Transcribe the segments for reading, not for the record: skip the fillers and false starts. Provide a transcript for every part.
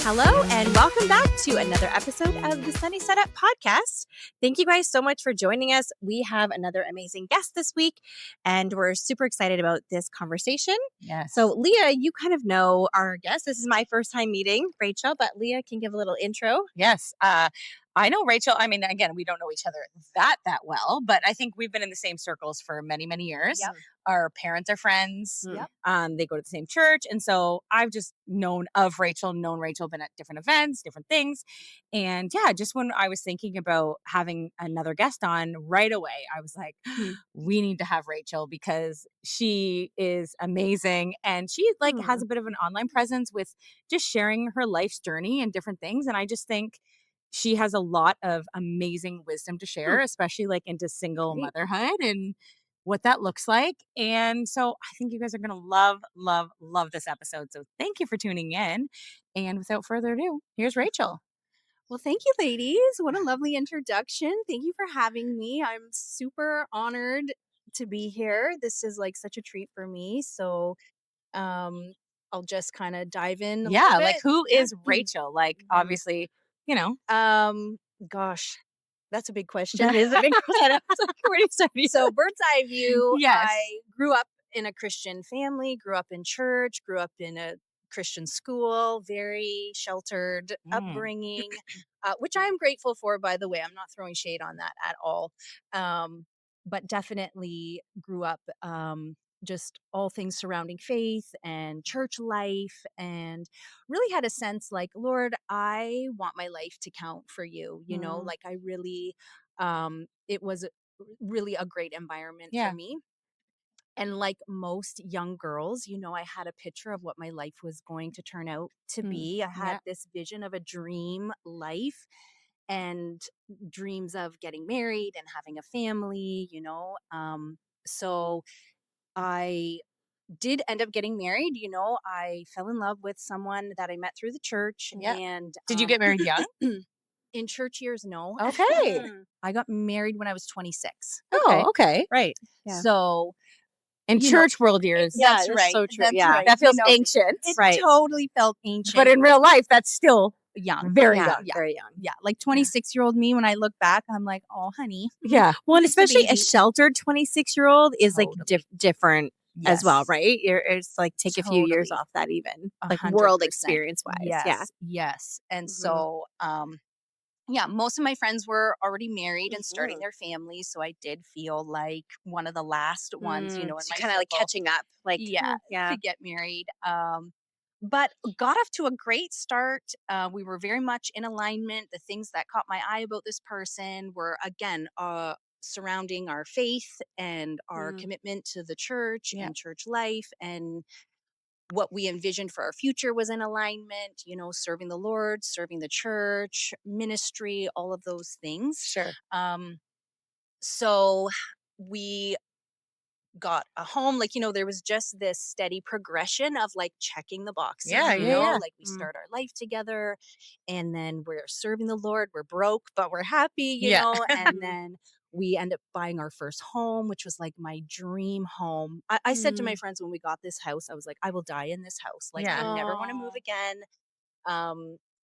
Hello, and welcome back to another episode of the Sunny Side Up Podcast. Thank you guys so much for joining us. We have another amazing guest this week, and we're super excited about this conversation. Yes. So, Leah, you kind of know our guest. This is my first time meeting Rachel, but Leah can give a little intro. Yes. I know Rachel. I mean, again, we don't know each other that well, but I think we've been in the same circles for many, many years. Yep. Our parents are friends. Yep. They go to the same church. And so I've just known Rachel, been at different events, different things. And yeah, just when I was thinking about having another guest on right away, I was like, we need to have Rachel because she is amazing. And she has a bit of an online presence with just sharing her life's journey and different things. And I just think she has a lot of amazing wisdom to share, especially into single motherhood and what that looks like. And so I think you guys are going to love this episode. So thank you for tuning in. And without further ado, here's Rachel. Well, thank you, ladies. What a lovely introduction. Thank you for having me. I'm super honored to be here. This is such a treat for me. So I'll just kind of dive in a little bit. Who is Rachel? Obviously, Gosh, that's a big question. That is a big question. Where do you start? So bird's eye view. Yes. I grew up in a Christian family, grew up in church, grew up in a Christian school, very sheltered upbringing, which I am grateful for, by the way. I'm not throwing shade on that at all. But definitely grew up just all things surrounding faith and church life, and really had a sense Lord, I want my life to count for you. I really, it was really a great environment for me. And like most young girls, I had a picture of what my life was going to turn out to be. I had this vision of a dream life and dreams of getting married and having a family, So I did end up getting married. I fell in love with someone that I met through the church. And did you get married young? In church years, no. Okay. I got married when I was 26. Okay. Right. Yeah. So in church world years. That's right. So true. That's Yeah. right. That feels ancient. It totally felt ancient. But in real life, that's still young. Very young. Yeah. Very young. Yeah. 26-year-old me, when I look back, I'm like, oh, honey. Yeah. Well, and Just a especially a baby. sheltered 26-year-old is Totally. different as well, Yes. right? It's take a few years Totally. off that even, 100%. world experience wise. Yes. Yeah. Yes. And Mhm. so, most of my friends were already married and starting their families. So I did feel like one of the last ones, in my kind of circle. catching up. To get married. But got off to a great start. We were very much in alignment. The things that caught my eye about this person were, again, surrounding our faith and our commitment to the church and church life, and what we envisioned for our future was in alignment, serving the Lord, serving the church, ministry, all of those things. Sure. So we got a home, there was just this steady progression of checking the boxes. We start our life together, and then we're serving the Lord. We're broke, but we're happy, and then we end up buying our first home, which was my dream home. I said to my friends when we got this house, I was like, I will die in this house. I never want to move again.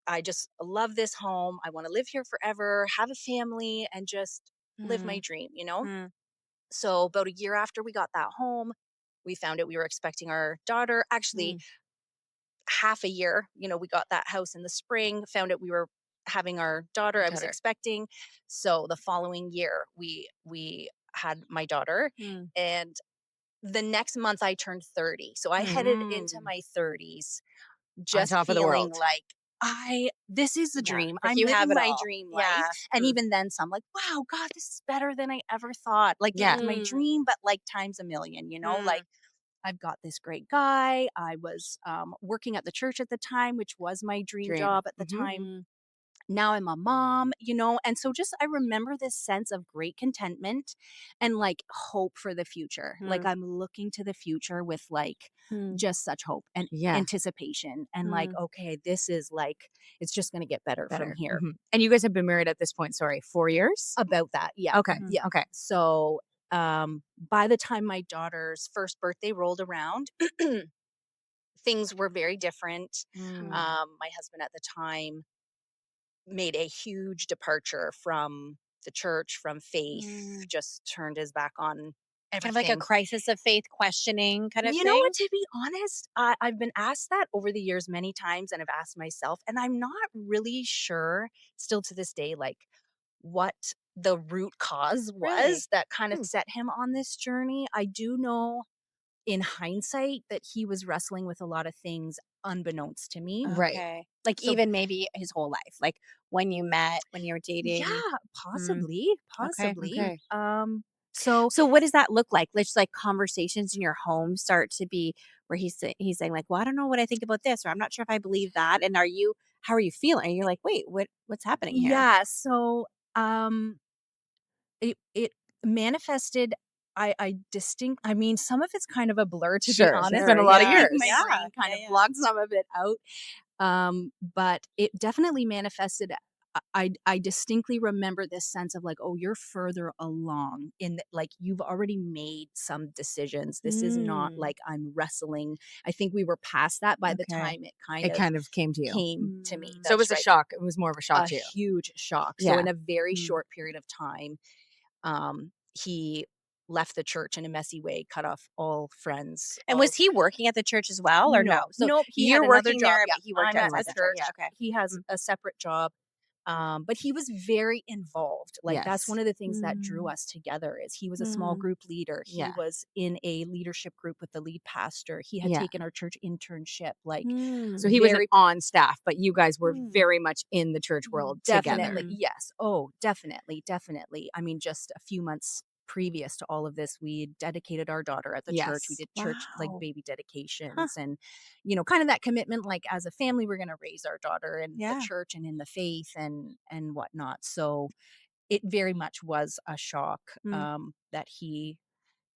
I just love this home. I want to live here forever, have a family, and just live my dream, So about a year after we got that home, we found out we were expecting our daughter. Actually, half a year, we got that house in the spring, found out we were having our daughter. I was expecting. So the following year, we had my daughter. And the next month I turned 30. So I headed into my 30s just top of the feeling world. like this is the dream. I'm you have living it my all. dream life. And even then some wow, God, this is better than I ever thought. It was my dream, but times a million, I've got this great guy. I was working at the church at the time, which was my dream job at the time. Now I'm a mom, and so just I remember this sense of great contentment and hope for the future. I'm looking to the future with just such hope and anticipation and okay, this is it's just going to get better from here. And you guys have been married at this point, 4 years? About that. Yeah. Okay. Yeah. Okay. So by the time my daughter's first birthday rolled around, things were very different. Mm. My husband at the time made a huge departure from the church, from faith, Mm. just turned his back on Kind of like a everything. crisis of faith questioning kind of You know thing? what? To be honest, I've been asked that over the years many times, and I've asked myself, and I'm not really sure still to this day, like what the root cause Really? was that kind of Hmm. set him on this journey. I do know in hindsight that he was wrestling with a lot of things unbeknownst to me. Right. Okay. Like So even maybe his whole life, like when you met, when you were yeah, dating. Mm. possibly, Okay. possibly. Okay. So So what does that look like? Let's like conversations in your home start to be where he's saying like, well, I don't know what I think about this, or I'm not sure if I believe that. And how are you feeling? And you're like, wait, what's happening here? yeah, so um it manifested. I mean, some of it's kind of a blur, to be Sure. It's honest. been Sure. a lot of Yeah. Like my years. brain kind Yeah. of Yeah. blocked some of it out. But it definitely manifested. I distinctly remember this sense of like, oh, you're further along in like you've already made some decisions. This is not Mm. like I'm wrestling. I think we were past that by the Okay. time it kind It of kind of came to you. came to me. Mm. So it That's was a right. shock. It was more of a shock A to you. huge shock. So Yeah. in a very Mm. short period of time, he left the church in a messy way, cut off all friends, And all was he working at the church as well, or no? no, So nope, he had you're another working job. there, Yeah, but he worked I'm at outside the the church. church. Yeah. Okay. He has Mm. a separate job. But he was very involved. Like that's Yes. one of the things that drew Mm. us together is he was a small Mm. group leader. He Yeah. was in a leadership group with the lead pastor. He had Yeah. taken our church internship. Like So Mm. he wasn't very on staff, but you guys were Mm. very much in the church world together. definitely. Mm. Yes. Oh, definitely. Definitely. I mean, just a few months previous to all of this, we dedicated our daughter at the church. We Yes. did church like Wow. baby Huh. dedications and, kind of that commitment, like as a family, we're going to raise our daughter in the Yeah. church and in the faith and whatnot. So it very much was a shock Mm. that he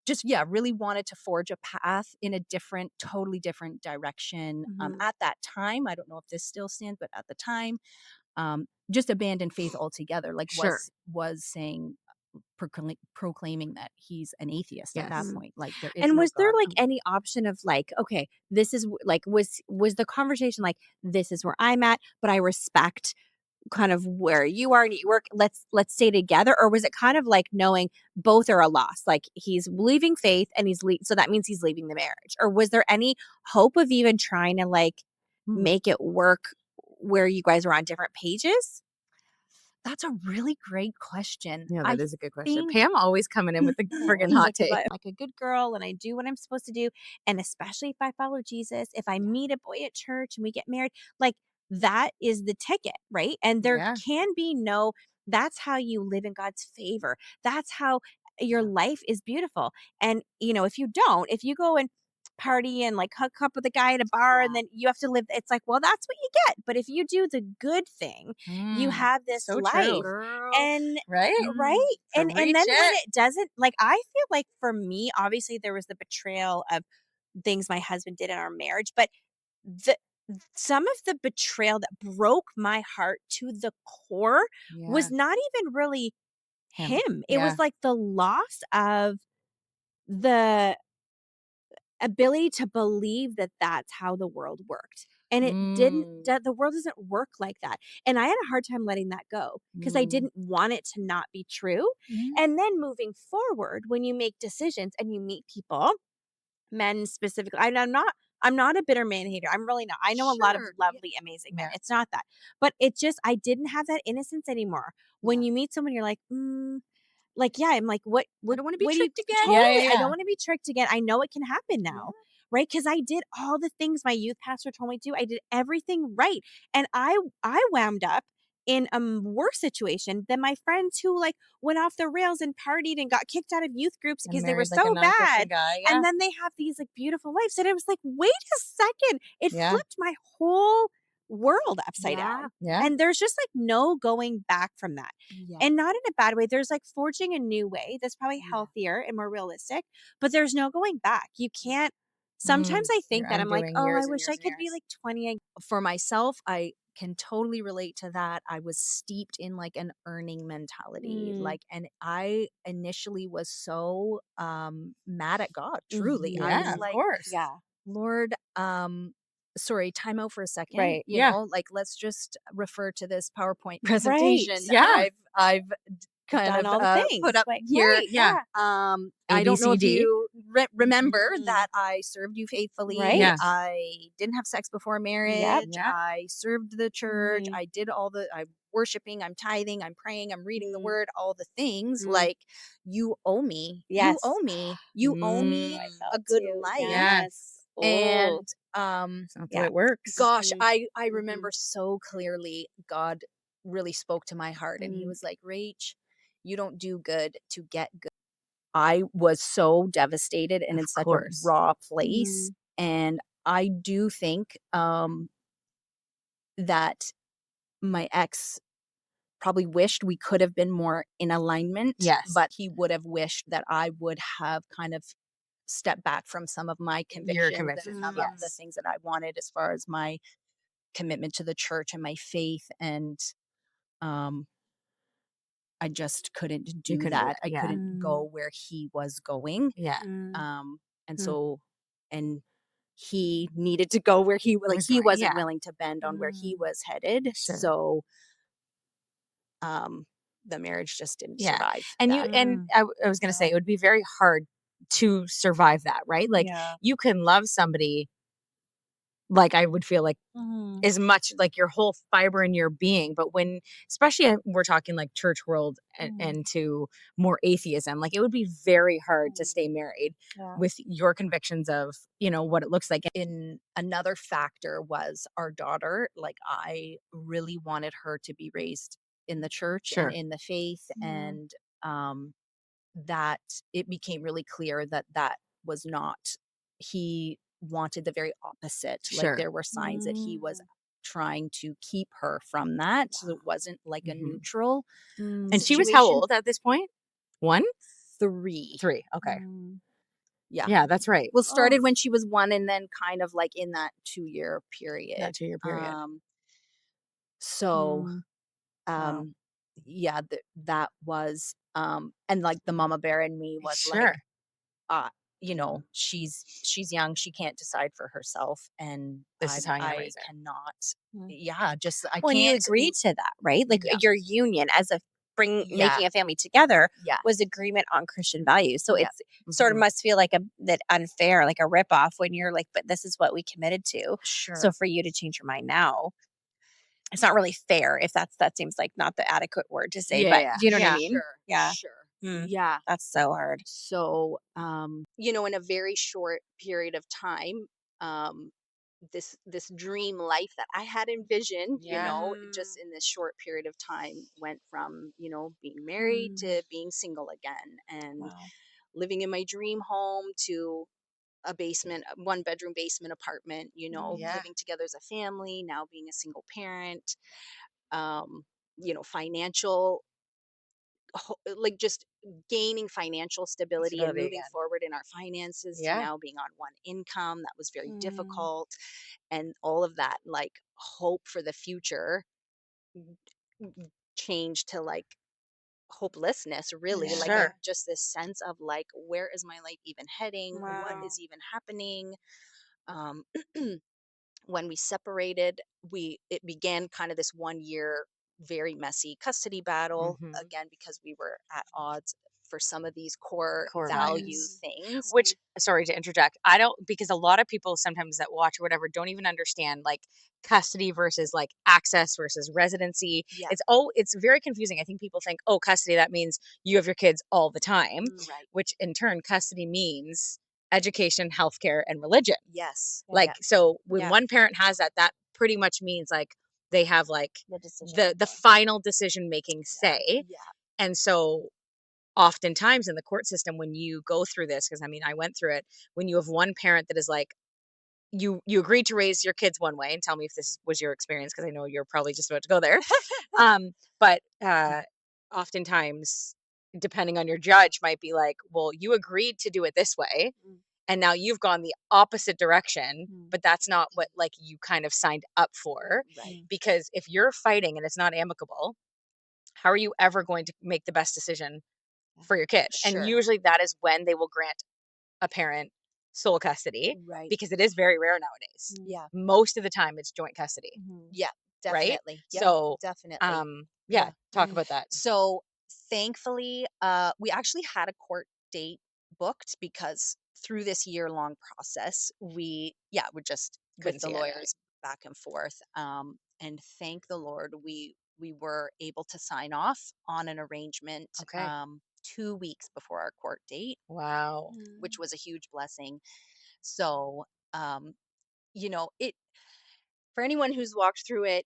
just, yeah, really wanted to forge a path in a different, totally different direction. Mhm. At that time, I don't know if this still stands, but at the time, just abandoned faith altogether. Like Sure. was saying, proclaiming that he's an atheist at that Yes. Mm. point. Like there is And no was there God. like any option of like, okay, this is like was the conversation like this is where I'm at, but I respect kind of where you are and you work. Let's stay together, or was it kind of like knowing both are a loss? Like he's leaving faith and so that means he's leaving the marriage. Or was there any hope of even trying to like Hmm. make it work where you guys were on different pages? That's a really great question. Yeah, I that is a good question. think Pam always coming in with the friggin' hot Like, if take. I'm like a good girl and I do what I'm supposed to do, and especially if I follow Jesus, if I meet a boy at church and we get married, like that is the ticket, right? And there Yeah. can be no, that's how you live in God's favor. That's how your Yeah. life is beautiful. And, if you don't, if you go and party and like hook up with a guy at a bar and Yeah. then you have to live, it's like, well, that's what you get. But if you do the good thing, you Mm, have this so true. life. Girl. And Right? Mm, right? And Preach then when it. it doesn't, like, I feel like for me, obviously there was the betrayal of things my husband did in our marriage, but the some of the betrayal that broke my heart to the core Yeah. was not even really Him. him. It Yeah. was like the loss of the ability to believe that that's how the world worked. And it didn't, Mm, that the world doesn't work like that. And I had a hard time letting that go because I mm, didn't want it to not be true. mhm. And then moving forward, when you make decisions and you meet people, men specifically, and I'm not a bitter man hater. I'm really not. I know a lot of Sure. Yeah. lovely, amazing men. yeah. It's not that. But it just, I didn't have that innocence anymore. When Yeah. you meet someone, you're like, yeah, I'm like, what, I what, don't want to be what do you tricked again. Yeah. Yeah. totally? I Yeah. don't want to be tricked again. I know it can happen Yeah. now, right? Because I did all the things my youth pastor told me to do. I did everything right, and I wound up in a worse situation than my friends who like went off the rails and partied and got kicked out of youth groups And because they were married like a so non-Christian bad, guy. Yeah. and then they have these like beautiful lives, and it was like, wait a second, it Yeah. flipped my whole world upside Yeah. down. Yeah. And there's just like no going back from that. Yeah. And not in a bad way. There's like forging a new way that's probably Yeah. healthier and more realistic, but there's no going back. You can't. Sometimes Mm, I you're think that I'm like, undoing oh, I years and wish I years and could be years. like 20. For myself, I can totally relate to that. I was steeped in like an earning mentality. Mm. Like, and I initially was so mad at God, truly. I was Yeah, Mhm. of like, course. Yeah. Lord, sorry, time out for a second. Right. You Yeah. know, like let's just refer to this PowerPoint Right. presentation that Yeah. I've kind Done of all the put things. up Right. here. Yeah. I don't know if ABCD. you remember Mhm. that I served you faithfully. Right. Yeah. I didn't have sex before Yep. marriage. Yeah. I served the church. Mhm. I did I'm worshiping, I'm tithing, I'm praying, I'm reading the Mm. word, all the things. Mm. Like, you owe me. You Yes. owe me. You owe That's me how I Mm. a felt good too. life. Yes. Yes. Oh. And It's not the way Yeah. it works. gosh, Mhm. I Mhm. remember so clearly God really spoke to my heart, and he Mm. was like, Rach, you don't do good to get good. I was so devastated and in Of such a course. raw place. Mhm. And I do think that my ex probably wished we could have been more in alignment, Yes. but he would have wished that I would have kind of stepped back from some of my Your convictions and convictions. some of the Yes. things that I wanted as far as my commitment to the church and my faith. And um I just couldn't You do couldn't do that. it. I Yeah. couldn't go Mm. where he was going. Yeah. Mm. Um and Mm. so and he needed to go where Was he going. wasn't Yeah. willing to bend on where he Mm. was headed. Sure. So um the marriage just didn't Yeah. survive And that. Mm. I was going to say it would be very hard to survive that, right? Like Yeah. you can love somebody, like I would feel like Mhm. as much like your whole fiber in your being, but when especially we're talking like church world Mm. and to more atheism, like it would be very hard to stay married Yeah. with your convictions of, what it looks like. In another factor was our daughter. Like, I really wanted her to be raised in the church and Sure. in the faith. Mhm. And that it became really clear that that was not, he wanted the very opposite. Like, Sure. there were signs that he was Mm. trying to keep her from that. So it wasn't like a Hmm. neutral And Mm. she was how situation. old at this point? One? 3. 3. Okay. Mm. Yeah. Yeah, that's right. Well, Oh. started when she was 1, and then kind of like in that 2-year That period. 2-year period. So Mm. Wow. um yeah, that was and like the mama bear in me was like, Sure. uh she's young, she can't decide for herself, and This is how I'm going to I raise her. cannot, Mm. yeah, just I When you can't agreed to that, right? Like yeah, your union as a yeah, making a family together yeah, was agreement on Christian values. So yeah, it's sort of Mhm. must feel like a that unfair, like a rip off when you're like, but this is what we committed to. So sure, for you to change your mind now, it's not really fair if that seems like not the adequate word to say, Yeah, but yeah. do you know what I Yeah. mean? sure, Yeah. sure, Mm, yeah. that's so hard. So in a very short period of time, um this dream life that I had envisioned, Yeah. just in this short period of time, went from, being married Mm, to being single again, and wow. living in my dream home to a 1-bedroom basement apartment, Mm, Yeah. living together as a family, now being a single parent, financial, like, just gaining financial stability and Stability moving again. forward in our finances, to Yeah. now being on one income. That was very mm, difficult. And all of that, like, hope for the future, changed to like hopelessness, really. Like, yeah. I Sure. just, this sense of like, where is my life even heading? What Wow. is even happening? um when we separated, it began kind of this 1 year very messy custody battle, Mhm. again, because we were at odds for some of these core Core value Mm, values. things. Which, sorry to interject, I don't, because a lot of people sometimes that watch or whatever don't even understand like custody versus like access versus residency. Yeah. It's very confusing. I think people think, oh, custody, that means you have your kids all the time, Right. which in turn, custody means education, healthcare, and religion. Yes. yeah. Like, Yes. so when Yeah. one parent has that, that pretty much means like they have like The decision the making. final decision making Yeah. say. Yeah. And so oftentimes in the court system, when you go through this, because I mean I went through it, when you have one parent that is like, you agreed to raise your kids one way, and tell me if this was your experience, because I know you're probably just about to go there. But oftentimes, depending on your judge, might be like, well, you agreed to do it this way, Mm, and now you've gone the opposite direction, mm, but that's not what like you kind of signed up for. Right. mm, Because if you're fighting and it's not amicable, how are you ever going to make the best decision yeah. for your kid? And Sure. usually that is when they will grant a parent sole custody, Right. because it is very rare nowadays. Yeah. Most of the time it's joint custody, Yeah. right? Definitely. Yep. So, Definitely. yeah, Yeah. talk about that. So thankfully, we actually had a court date booked because through this year-long process, we're just with Couldn't the see eye to eye. lawyers back and forth. And thank the Lord, we were able to sign off on an arrangement Okay. 2 weeks before our court date, Wow. which was a huge blessing. So, um, it for anyone who's walked through it,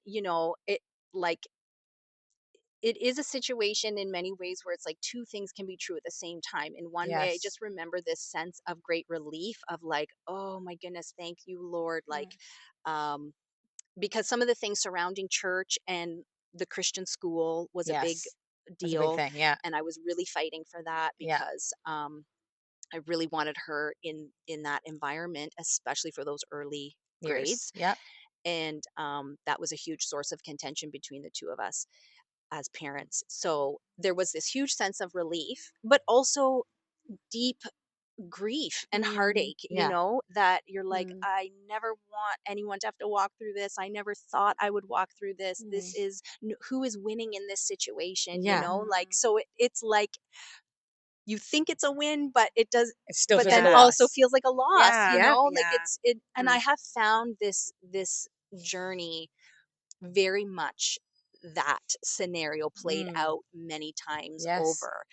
like it is a situation in many ways where it's like two things can be true at the same time. In one way, I Yes. just remember this sense of great relief of like, oh my goodness, thank you, Lord. Like, um, because some of the things surrounding church and the Christian school was a big Yes. That's a big deal. thing. Yeah. And I was really fighting for that Yeah. because I really wanted her in that environment, especially for those early Years. grades. Yeah. And that was a huge source of contention between the two of us as parents. So there was this huge sense of relief, but also deep grief and heartache, Yeah. that you're like, I never want anyone to have to walk through this. I never thought I would walk through this. This is who is winning in this situation, Yeah. like, so it's like you think it's a win, but it does, It still but feels like then a also loss. feels like a loss, Yeah. like and I have found this journey very much that scenario played Mm. out many times Yes. over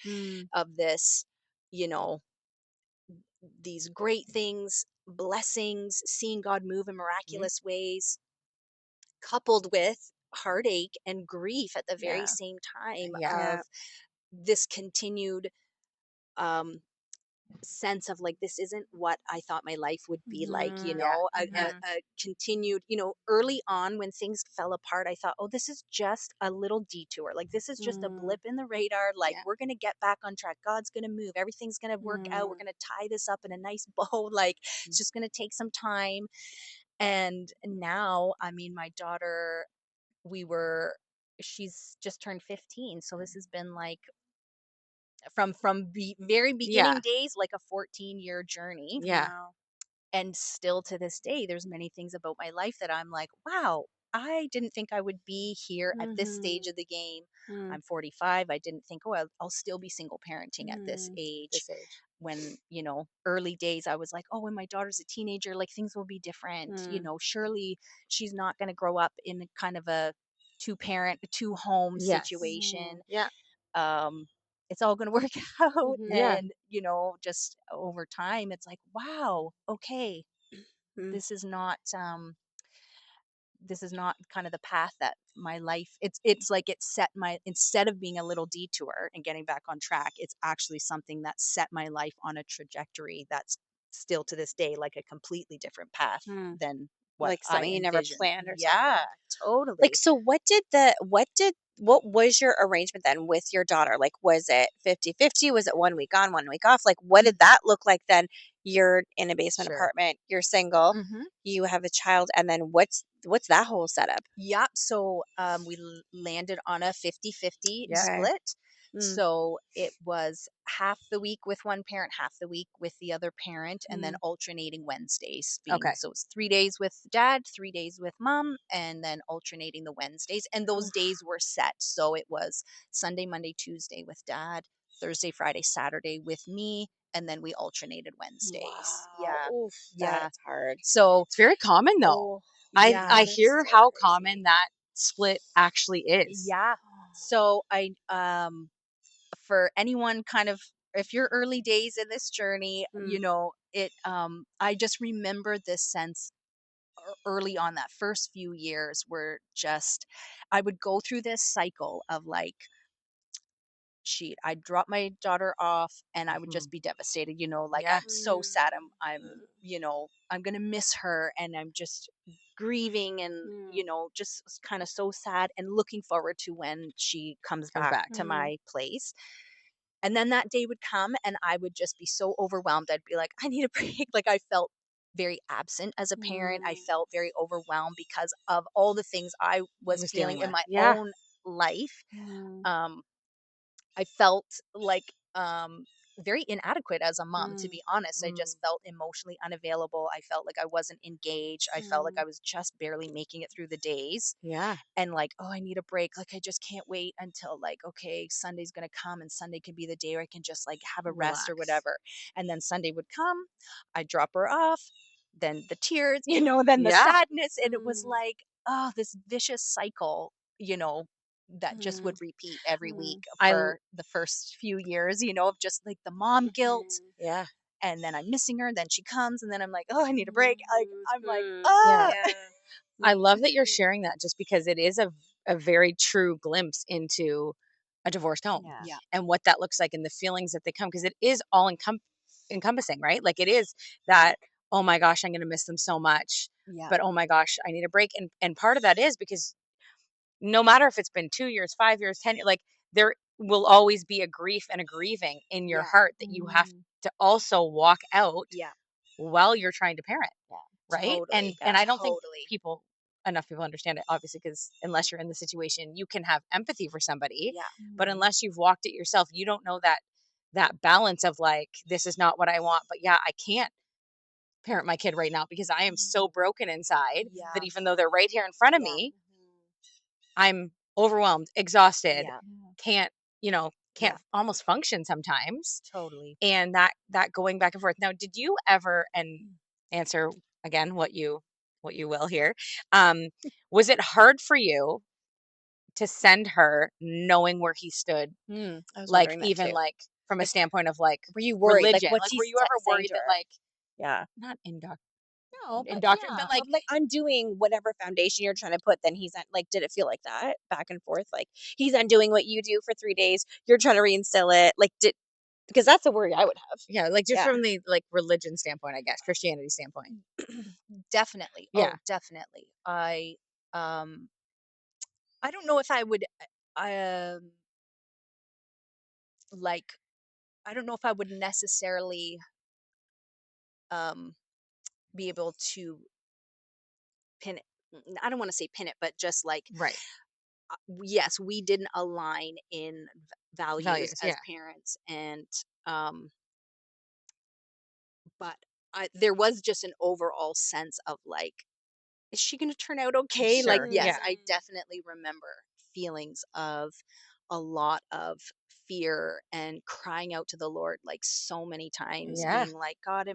of this, you know, these great things, blessings, seeing God move in Mhm. miraculous ways, coupled with heartache and grief at the very Yeah. same time Yeah. Yeah. of this continued um sense of like this isn't what I thought my life would be like, Yeah. Yeah. a continued, early on when things fell apart, I thought, oh, this is just a little detour. Like this is just a blip in the radar. Like Yeah. we're gonna get back on track. God's gonna move. Everything's gonna work out. We're gonna tie this up in a nice bow. Like it's just gonna take some time. And now, I mean, my daughter, we were she's just turned 15. So this has been like very Yeah. beginning days, like a 14-year journey. Yeah. And still to this day, there's many things about my life that I'm like, wow, I didn't think I would be here at this stage of the game. I'm 45. I didn't think, oh, I'll still be single parenting at this age. This age. When, early days, I was like, oh, when my daughter's a teenager, like things will be different. Surely she's not going to grow up in kind of a two home Yes. situation. Yeah. um it's all going to work out. Yeah. And just over time it's like, wow, okay, this is not kind of the path that my life, it's like it set my, instead of being a little detour and getting back on track, it's actually something that set my life on a trajectory that's still to this day like a completely different path than what Like I something you never envisioned. planned or Yeah, something. Like, totally. so what was your arrangement then with your daughter? Like, was it 50-50? Was it 1 week on, 1 week off? Like, what did that look like then? You're in a basement Sure. apartment, you're single, Hmm. you have a child, and then what's that whole setup? Yep. So we landed on a 50-50 Yeah. Okay. split. So it was half the week with one parent, half the week with the other parent, and then alternating Wednesdays being, Okay. so it's 3 days with dad, 3 days with mom, and then alternating the Wednesdays. And those days were set. So it was Sunday, Monday, Tuesday with dad, Thursday, Friday, Saturday with me, and then we alternated Wednesdays. Wow. Yeah. Oof, Yeah. that's hard. So, It's very common though. oh, I yeah. That's hear so how crazy. common that split actually is. Yeah. So I for anyone kind of, if you're early days in this journey, it I just remember this sense early on, that first few years were just, I would go through this cycle of like, I'd drop my daughter off and I would just Mhm. be devastated, like Yeah. I'm so sad. I'm gonna miss her, and I'm just grieving and just kind of so sad and looking forward to when she comes Comes back back. to my place. And then that day would come and I would just be so overwhelmed. I'd be like, I need a break. Like I felt very absent as a parent. I felt very overwhelmed because of all the things I was Was feeling dealing in with. my Yeah. own life. Um, I felt like very inadequate as a mom, to be honest. I Mm. just felt emotionally unavailable. I felt like I wasn't engaged. I felt like I Mm. was just barely making it through the days. Yeah. And like, oh, I need a break. Like, I just can't wait until like, okay, Sunday's going to come and Sunday can be the day where I can just like have a rest or Relax. whatever. And then Sunday would come, I'd drop her off, then the tears, you know, then the Yeah. sadness. And it was Mm. like, oh, this vicious cycle, you know, that just would Mm. repeat every week Mm. for the first few years, you know, of just like the mom guilt. Mhm. Yeah. And then I'm missing her. Then she comes, and then I'm like, oh, I need a break. Like, I'm like, Mhm. Yeah. ah, Yeah. I love that you're Mhm. sharing that just because it is a very true glimpse into a divorced home Yeah. yeah, and what that looks like and the feelings that they come because it is all encompassing, right? Like it is that, oh my gosh, I'm going to miss them so much. yeah, But oh my gosh, I need a break. And part of that is because no matter if it's been 2 years, 5 years, 10 years, like there will always be a grief and a grieving in your yeah, heart that you have Mhm. to also walk out yeah, while you're trying to parent, Yeah. right? totally, And I don't think totally. people enough people understand it obviously because unless you're in the situation, you can have empathy for somebody, Yeah, but Mhm. unless you've walked it yourself, you don't know that balance of like this is not what I want, but yeah, I can't parent my kid right now because I am so mhm, broken inside that yeah, even though they're right here in front of yeah, me, Mhm. I'm overwhelmed, exhausted, yeah, Yeah. can't, yeah, can't almost function sometimes. totally. And that going back and forth. Now, did you ever and answer again what you will here. Um was it hard for you to send her knowing where he stood, I was like wondering that even too. like from a Like, standpoint of like were you worried? Like, religion? what's Like he were you ever saying worried to that her? like Yeah. not No, but indoctrinate, yeah, but like of like undoing whatever foundation you're trying to put, then he's like, did it feel like that back and forth? Like he's undoing what you do for 3 days. You're trying to reinstill it. Like, because that's a worry I would have. yeah, like just Yeah. from the like religion standpoint, I guess, Christianity standpoint. Definitely. Yeah. Oh, definitely. Um, I don't know if I would, um, like, I don't know if I would necessarily, um, be able to pin it. I don't want to say pin it, but just like, Right. yes, we didn't align in values Values. as Yeah. parents, and um, but there was just an overall sense of like, is she going to turn out okay? Like, Sure. yes, Yeah. I definitely remember feelings of a lot of fear and crying out to the Lord like so many times, Yeah. being like, God,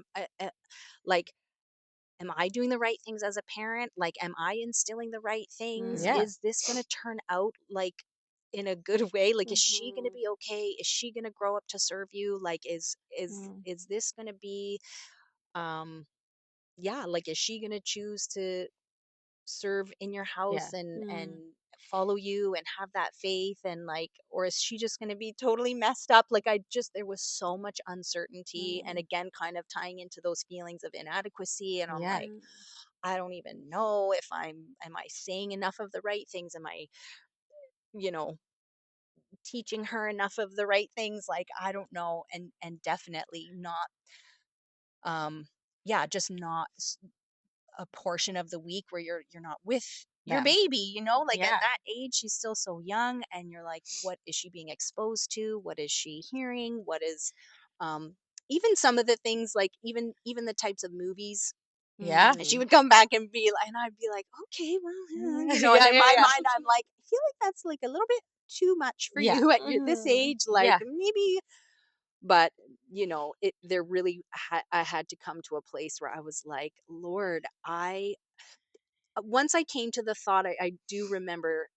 like, am I doing the right things as a parent? Like, am I instilling the right things? Mm. Yeah. Is this going to turn out like in a good way? Like, is she going to Mhm. be okay? Is she going to grow up to serve you? Like, Mm. is this going to be, um, yeah, like, is she going to choose to serve in your Yeah. house and Mm. follow you and have that faith, and like, or is she just going to be totally messed up? Like, I just, there was so much uncertainty, and Mm. again, kind of tying into those feelings of inadequacy, and I'm Yeah. like, Mm. I don't even know if am I saying enough of the right things? Am I, you know, teaching her enough of the right things? Like, I don't know. And definitely not, um yeah, just not a portion of the week where you're not with your Them. baby, you know, like at Yeah. that age she's still so young, and you're like, what is she being exposed to? What is she hearing? What is, um even some of the things, like, even the types of movies. Yeah. And she Mm. would come back and be like, and I'd be like, okay, well, you know, and Yeah. in Yeah. my Yeah. mind I'm like, I feel like that's like a little bit too much for Yeah. you at this Mhm. age, like Yeah. maybe. But you know, it there really I had to come to a place where I was like, Lord, I once I came to the thought, I do remember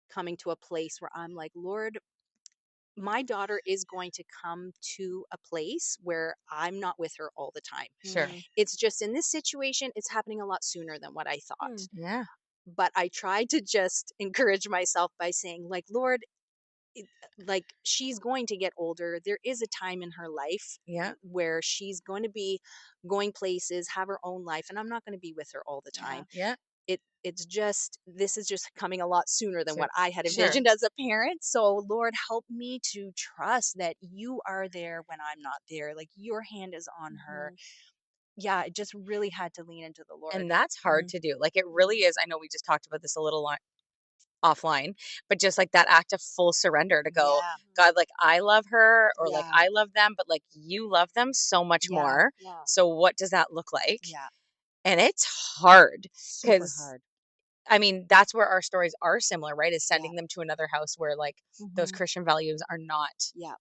coming to a place where I'm like, Lord, my daughter is going to come to a place where I'm not with her all the time. Sure. Mm. It's just in this situation, it's happening a lot sooner than what I Mm. thought. Yeah. But I tried to just encourage myself by saying, like, Lord, it, like, she's going to get older. There is a time in her life Yeah. where she's going to be going places, have her own life, and I'm not going to be with her all the Yeah. time. Yeah. It's just, this is just coming a lot sooner than Sure. what I had Sure. envisioned as a parent. So Lord, help me to trust that you are there when I'm not there. Like, your hand is on her. Mhm. Yeah, I just really had to lean into the Lord. And that's hard Mm. to do. Like it really is. I know we just talked about this a little offline, but just like that act of full surrender to go, Yeah. God, like I love her or like Yeah. I love them, but like you love them so much Yeah. more. Yeah. So what does that look like? Yeah. And it's hard Super because hard. I mean, that's where our stories are similar, right? Is Yeah. sending them to another house where like those Mhm. Christian values are not Yeah.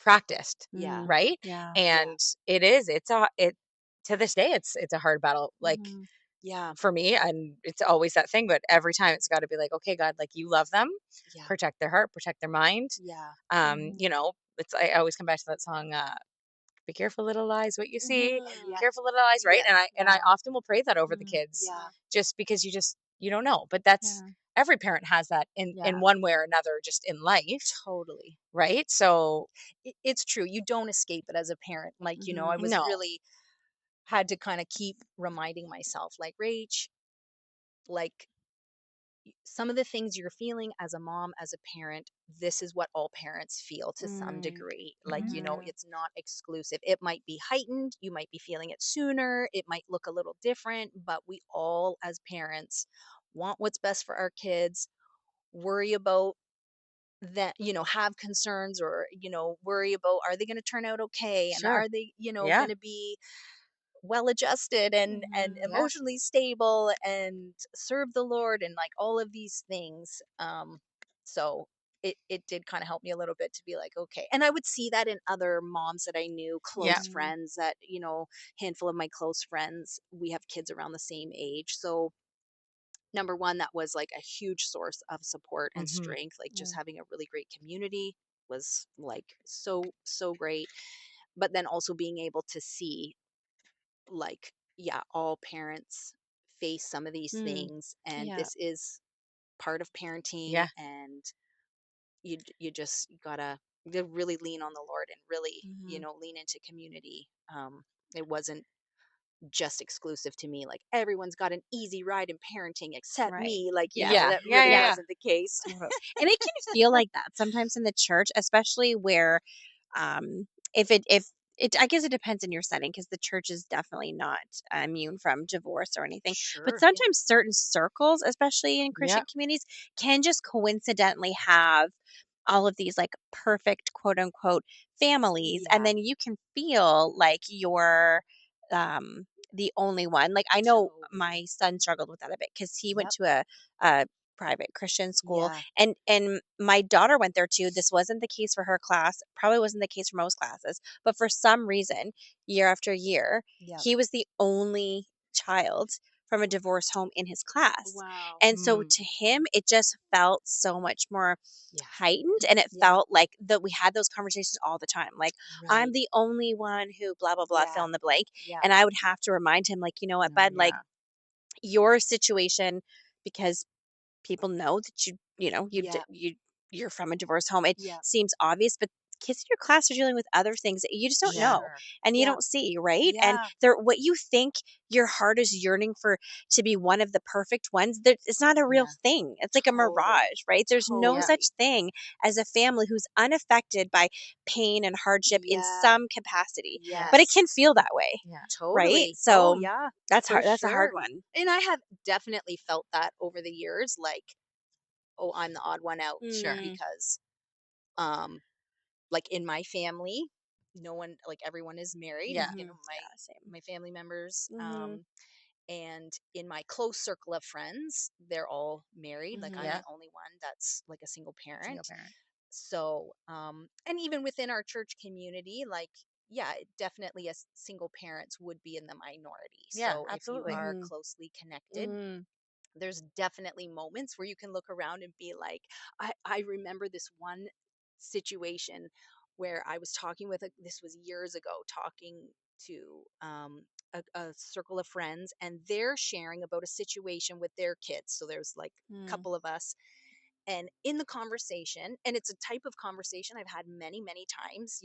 practiced, Yeah. Mm, right? yeah. Yeah. And it to this day it's a hard battle. Like Mhm. Yeah. for me, and it's always that thing, but every time it's got to be like, okay, God, like you love them, Yeah. protect their heart, protect their mind. Yeah. Mhm. You know, it's I always come back to that song, be careful little eyes what you see, Mhm. careful little eyes, right? Yes. And I Yeah. often will pray that over the Mhm. kids Yeah. just because you don't know. But that's Yeah. every parent has that in Yeah. one way or another just in life, Totally. right? So It's true. You don't escape it as a parent. Like, I Mhm. was no. really had to kind of keep reminding myself, like, Rach, like, some of the things you're feeling as a mom, as a parent, this is what all parents feel to some Mm. degree. Like, Mhm. it's not exclusive. It might be heightened. You might be feeling it sooner. It might look a little different, but we all, as parents, want what's best for our kids, worry about that, have concerns, or, worry about, are they going to turn out okay? And Sure. are they, Yeah. going to be well adjusted and Mhm. Yeah. emotionally stable and serve the Lord, and like all of these things. So it did kind of help me a little bit to be like, okay. And I would see that in other moms that I knew, Yeah. close Mhm. friends that, handful of my close friends, we have kids around the same age. So number one, that was like a huge source of support and Hmm. strength. Like, just Mm. having a really great community was like so great. But then also being able to see, like, yeah, all parents face some of these Mm. things, and Yeah. this is part of parenting. Yeah. And you just gotta, you really lean on the Lord, and really, Mhm. lean into community. It wasn't just exclusive to me, like everyone's got an easy ride in parenting except Right. me, like, Yeah. Yeah. that Yeah. really Yeah. Yeah. Yeah. wasn't the case. Totally. And it can feel like that sometimes in the church, especially where, if it, I guess it depends on your setting because the church is definitely not immune from divorce or anything. But Sure. Yeah. sometimes certain circles, especially in Yeah. Christian communities, can just coincidentally have all of these like perfect quote unquote families. And Yeah. then you can feel like you're the only one. Like I know Totally. my son struggled with that a bit because he went Yep. to a private Christian school, Yeah. and my daughter went there too. This wasn't the case for her class, probably wasn't the case for most classes, but for some reason, year after year, Yep. he was the only child from a divorce home in his class. Wow. And so Mm. to him, it just felt so much more Yeah. heightened, and it Yeah. felt like that we had those conversations all the time. Like, I'm Right. the only one who blah blah blah fill Yeah. in the blank. Yeah. And I would have to remind him, like, you know what, No. bud, like Yeah. your situation, because people know that Yeah. you're from a divorce home. It Yeah. seems obvious, but kids in your class are dealing with other things that you just don't Yeah. know Sure. and you Yeah. don't see, right? And Yeah. they're what you think your heart is yearning for to be one of the perfect ones. That it's not a real Yeah. thing. It's like a Totally. mirage, right? There's no Yeah. such Totally. thing as a family who's unaffected by pain and hardship in Yeah. some capacity, but it Yes. can feel that way, Yeah. right? Totally. Oh, So yeah, that's for hard. That's a hard sure. one. And I have definitely felt that over the years, like, oh, I'm the odd one out, Sure. Mm, because, um, like, in my family, no one, like, everyone is married, Yeah. mhm. my Yeah, same. family members, Mhm. and in my close circle of friends, they're all married. Like, I'm Mhm. Yeah. the only one that's like a single Single parent. parent. So, and even within our church community, like, yeah, definitely single parents would be in the minority. Yeah. So if you Absolutely. are Mhm. closely connected, Mhm. there's definitely moments where you can look around and be like, I remember this one situation where I was talking with this was years ago, talking to a circle of friends, and they're sharing about a situation with their kids. So there's like a Mm. couple of us, and in the conversation, and it's a type of conversation I've had many times,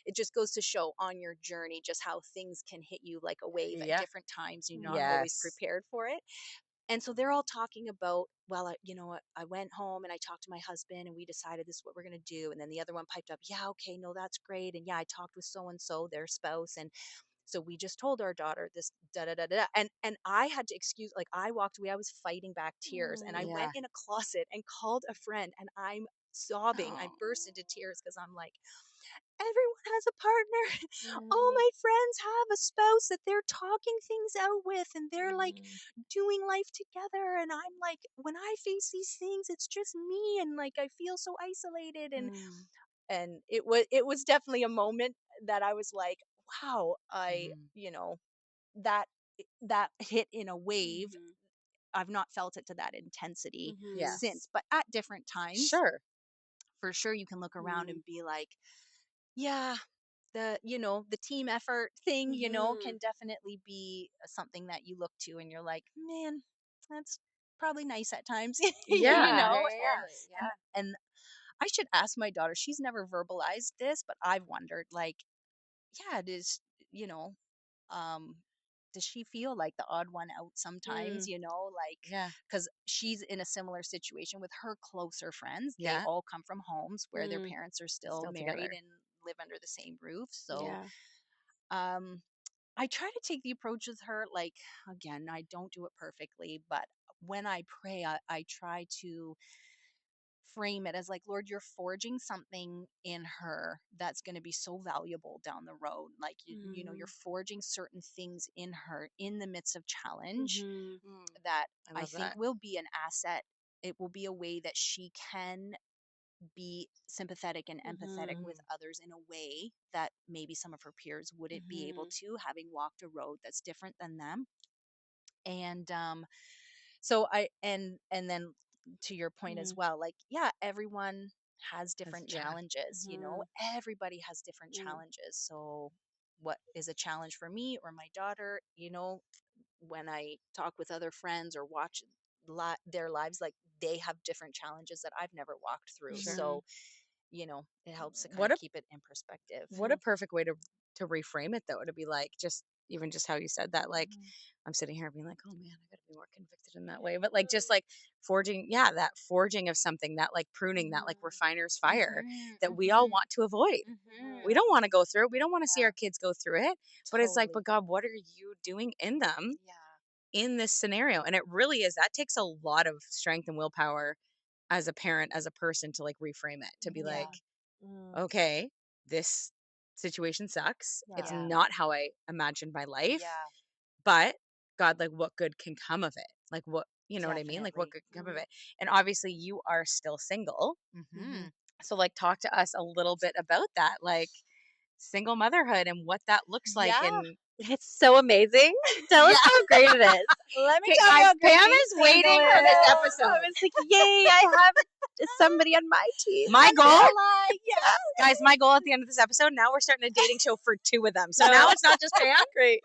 it just goes to show on your journey just how things can hit you like a wave at Yeah. different times. You're not Mhm. always Yes. prepared for it. And so they're all talking about, well, I went home and I talked to my husband and we decided this is what we're going to do. And then the other one piped up, yeah, okay, no, that's great. And yeah, I talked with so and so, their spouse. And So we just told our daughter this da da da da. And I had to excuse, like, I walked away, I was fighting back tears, and I went Yeah. in a closet and called a friend, and I'm sobbing. I Oh. burst into tears because I'm like, everyone has a partner. All Mm, my friends have a spouse that they're talking things out with, and they're like mm, doing life together. And I'm like, when I face these things, it's just me, and like I feel so isolated. mm, And it was definitely a moment that I was like, wow, mhm. that that hit in a wave. Mhm. I've not felt it to that intensity Mhm. since, Yes. but at different times, Sure. for sure, you can look around Mhm. and be like, yeah, the team effort thing, Mhm. can definitely be something that you look to and you're like, man, that's probably nice at times. Yeah. Yeah. Yeah, Yeah. totally. And Yeah. and I should ask my daughter. She's never verbalized this, but I've wondered, like, yeah, you know, um, does she feel like the odd one out sometimes, Mm. like, Yeah. because she's in a similar situation with her closer friends. They Yeah. all come from homes where their Mm. parents are still Still married together. and live under the same roof. So, Yeah. um, I try to take the approach with her, like, again, I don't do it perfectly, but when I pray, I try to frame it as like, Lord, you're forging something in her that's going to be so valuable down the road. Like, you're Mhm. forging certain things in her in the midst of challenge Mhm. Mm, that I I love think that. will be an asset. It will be a way that she can be sympathetic and empathetic Mhm. with Mm, others in a way that maybe some of her peers wouldn't be able Mhm. to, having walked a road that's different than them. And so and then to your point as Mhm. well, like, yeah, everyone has different Yeah. challenges, Mhm. everybody has different Mm. challenges. So what is a challenge for me or my daughter, when I talk with other friends or watch their lives, like, they have different challenges that I've never walked through. Sure. Mhm. So, it helps to kind What of a keep it in perspective. what a perfect way to reframe it though, to be like, just even just how you said that, like, Mhm. I'm sitting here being like, oh man, I gotta be more convicted in that way. But like, just like forging, yeah, that forging of something, that like pruning, that like Mhm. refiner's fire Mhm. that we all Mhm. want to avoid. We Mhm. Mhm. don't want to go through it. We don't want to see Yeah, our kids go through it. But it's like, but totally. God, what are you doing in them Yeah. in this scenario? And it really is, that takes a lot of strength and willpower as a parent, as a person, to like reframe it, to be like, Yeah. Mm. okay, this situation sucks. It's Yeah. not how I imagined my life, Yeah. but God, like, what good can come of it? Like, what, you know what I mean? Like, what Definitely. good can come of Mhm. it? And obviously, you are still single. Mhm. Mhm. So, like, talk to us a little bit about that, like, single motherhood and what that looks like. Yeah. And It's so amazing. Tell us yeah, how great it is. Let me okay, tell you guys, how great Pam being is single waiting for is. this I episode. was like, yay, I have somebody on my team. My I'm goal, not lie. Yeah. guys, my goal at the end of this episode, now we're starting a dating show for two of them. So No, now it's not just Pam. great.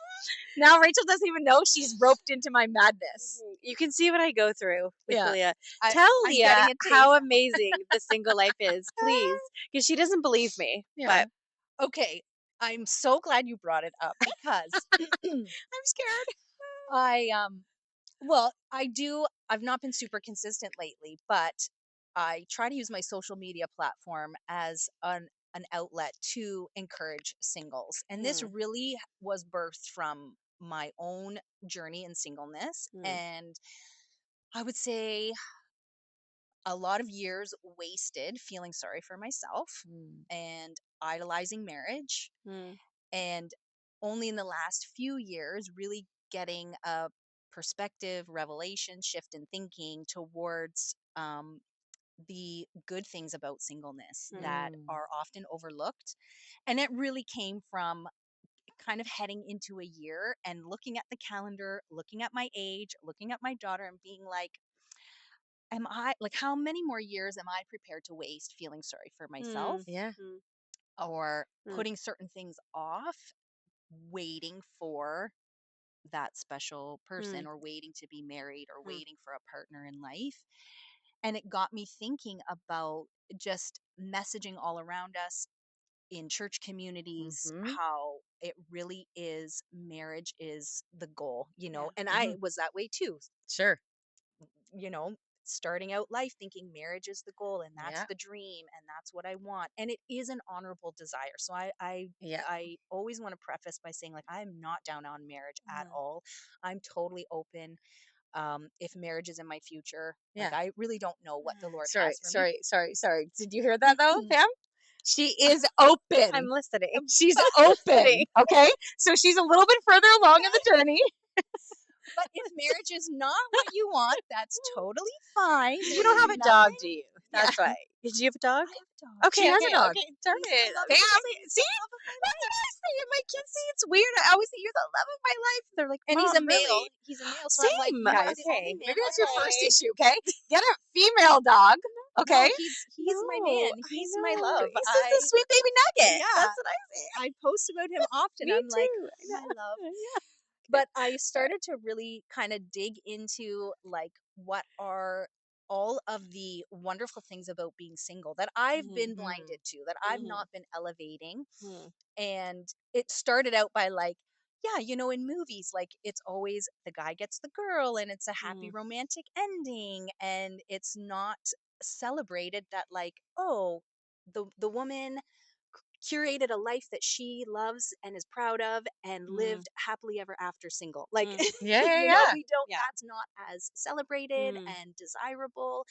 Now Rachel doesn't even know she's roped into my madness. Mhm. You can see what I go through with Yeah. Leah. I Tell I'm Leah getting a how taste. amazing the single life is, please, because she doesn't believe me. Yeah. But Okay. I'm so glad you brought it up because I'm scared. I well, I've not been super consistent lately, but I try to use my social media platform as an outlet to encourage singles. And this Mhm. really was birthed from my own journey in singleness, Mm. and I would say a lot of years wasted feeling sorry for myself Mm, and idolizing marriage, Mm. and only in the last few years really getting a perspective revelation shift in thinking towards the good things about singleness that mm, are often overlooked. And it really came from kind of heading into a year and looking at the calendar, looking at my age, looking at my daughter, and being like, am I like, how many more years am I prepared to waste feeling sorry for myself, Mm. yeah. Mm. or Mm. putting certain things off, waiting for that special person, Mm. or waiting to be married, or Mm. waiting for a partner in life? And it got me thinking about just messaging all around us in church communities, Mm-hmm. how it really is, marriage is the goal, Yeah. and Hmm. I was that way too, Sure. you know starting out life thinking marriage is the goal and that's Yeah. the dream and that's what I want. And it is an honorable desire. So Yeah. I always want to preface by saying like I'm not down on marriage at Mhm. all. I'm totally open. If marriage is in my future, like Yeah. I really don't know what the Lord Sorry, has for me. sorry. Did you hear that though, Pam? She is open. I'm listening. She's I'm open. listening. Okay. So she's a little bit further along in the journey. But if marriage is not what you want, that's totally fine. You There's don't have a dog, nothing. do you? Yeah. That's why. Did you have a dog? I have a dog. Okay, She has a okay, dog. okay. Darn He's the it. love Okay. of Pam, my, see? love of my That's life. what I say. My kids say it's weird. I always say you're the love of my life. They're like, And Mom, he's a male. really? He's a male. So I'm like, Same. you know, Guys, the only okay. man Maybe that's your first Okay. issue, okay? Get a female dog, okay? No, he's my man. He's my know. love. He's just a sweet baby nugget. Yeah. That's what I say. I post about him often. Me I'm like, too. I my know. love. Yeah. But I started to really kind of dig into like what are all of the wonderful things about being single that I've been blinded to, that I've not been elevating. And it started out by like, yeah, you know, in movies, like it's always the guy gets the girl and it's a happy romantic ending. And it's not celebrated that like, oh, the woman curated a life that she loves and is proud of and lived happily ever after single. Like, Yeah, yeah, you know, yeah. we don't, Yeah. that's not as celebrated and desirable.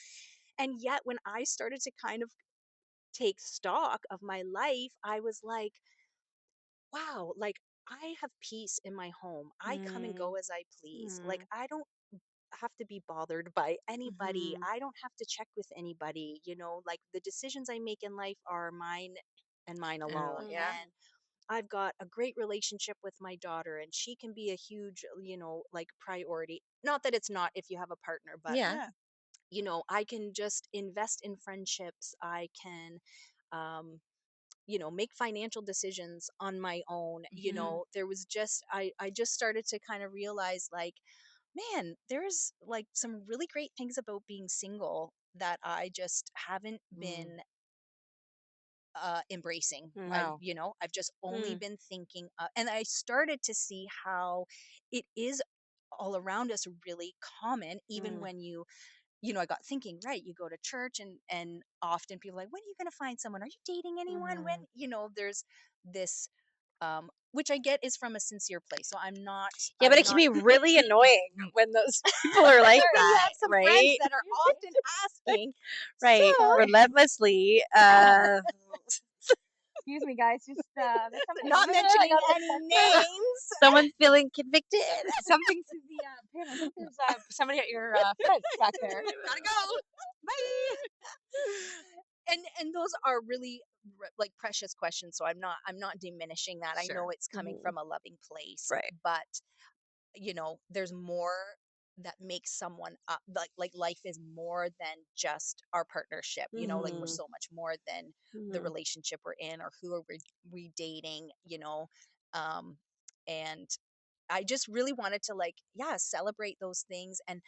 And yet, when I started to kind of take stock of my life, I was like, wow, like I have peace in my home. I come and go as I please. Like, I don't have to be bothered by anybody. I don't have to check with anybody. You know, like the decisions I make in life are mine and mine alone. Yeah. And I've got a great relationship with my daughter, and she can be a huge, you know, like priority. Not that it's not if you have a partner, but Yeah. you know, I can just invest in friendships. I can, um, you know, make financial decisions on my own. You know, there was just, I just started to kind of realize like, man, there's like some really great things about being single that I just haven't been embracing. Wow. You know, I've just only been thinking, and I started to see how it is all around us really common, even when you know, I got thinking, right, you go to church and often people are like, when are you going to find someone? Are you dating anyone? When, you know, there's this, which I get is from a sincere place. So Yeah, but I'm it can not, be really annoying when those people are like you that, have some friends right? that are often asking, Right. so Relentlessly. Excuse me, guys. Just there's something not over there. I mentioning gotta any names. Someone's feeling convicted. something to the Pam, I think there's somebody at your fence back there. Gotta go. Bye. And those are really like precious questions. So I'm not diminishing that. I Sure. know it's coming from a loving place, Right. but you know, there's more that makes someone up. Like life is more than just our partnership. You know, like we're so much more than the relationship we're in or who are we dating. You know, and I just really wanted to like, yeah, celebrate those things and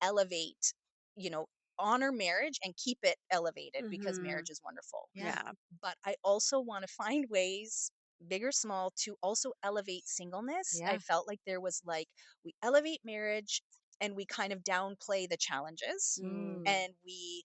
elevate, you know, honor marriage and keep it elevated because marriage is wonderful. Yeah. But I also want to find ways, big or small, to also elevate singleness. Yeah. I felt like there was like we elevate marriage and we kind of downplay the challenges and we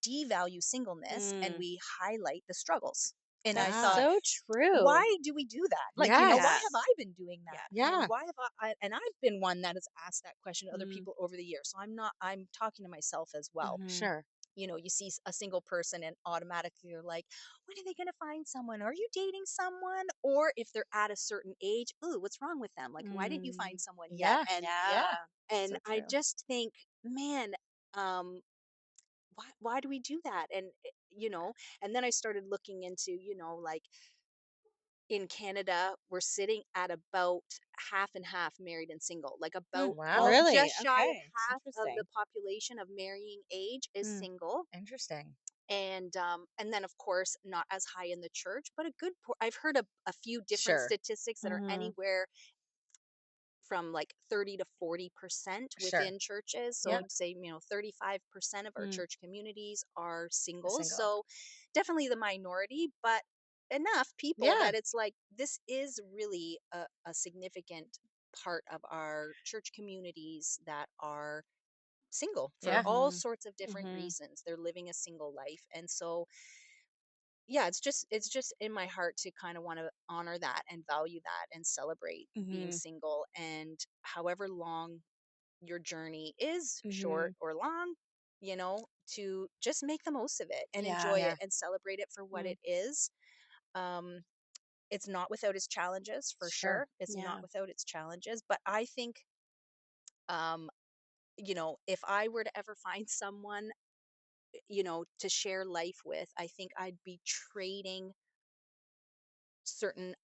devalue singleness and we highlight the struggles. And I That's thought, so true. why do we do that? Like, you know, why have I been doing that? Yeah. And why have and I've been one that has asked that question to other Mm. people over the years. So I'm talking to myself as well. Sure. You know, you see a single person and automatically you're like, when are they going to find someone? Are you dating someone? Or if they're at a certain age, ooh, what's wrong with them? Like, why didn't you find someone yet? Yeah. And Yeah. and So I true. just think, man, why do we do that? And you know, and then I started looking into, you know, like in Canada, we're sitting at about half and half married and single. Like about Wow. Really? just shy of Okay. half of the Interesting. population of marrying age is single. Interesting. And then of course not as high in the church, but a good I've heard a few different Sure. statistics that are anywhere from like 30 to 40% Sure. within churches. So Yep. I'd say, you know, 35% of our church communities are single. Single. So definitely the minority, but enough people Yeah. that it's like this is really a significant part of our church communities that are single for Yeah. all Mhm. sorts of different Mhm. reasons. They're living a single life. And so, yeah, it's just in my heart to kind of want to honor that and value that and celebrate being Mhm. single, and however long your journey is, short Mhm. or long, to just make the most of it and Yeah. enjoy it Yeah. and celebrate it for what Mm. it is. Um, it's not without its challenges, for Sure. sure. It's not Yeah. without its challenges, but I think, um, if I were to ever find someone, to share life with, I think I'd be trading certain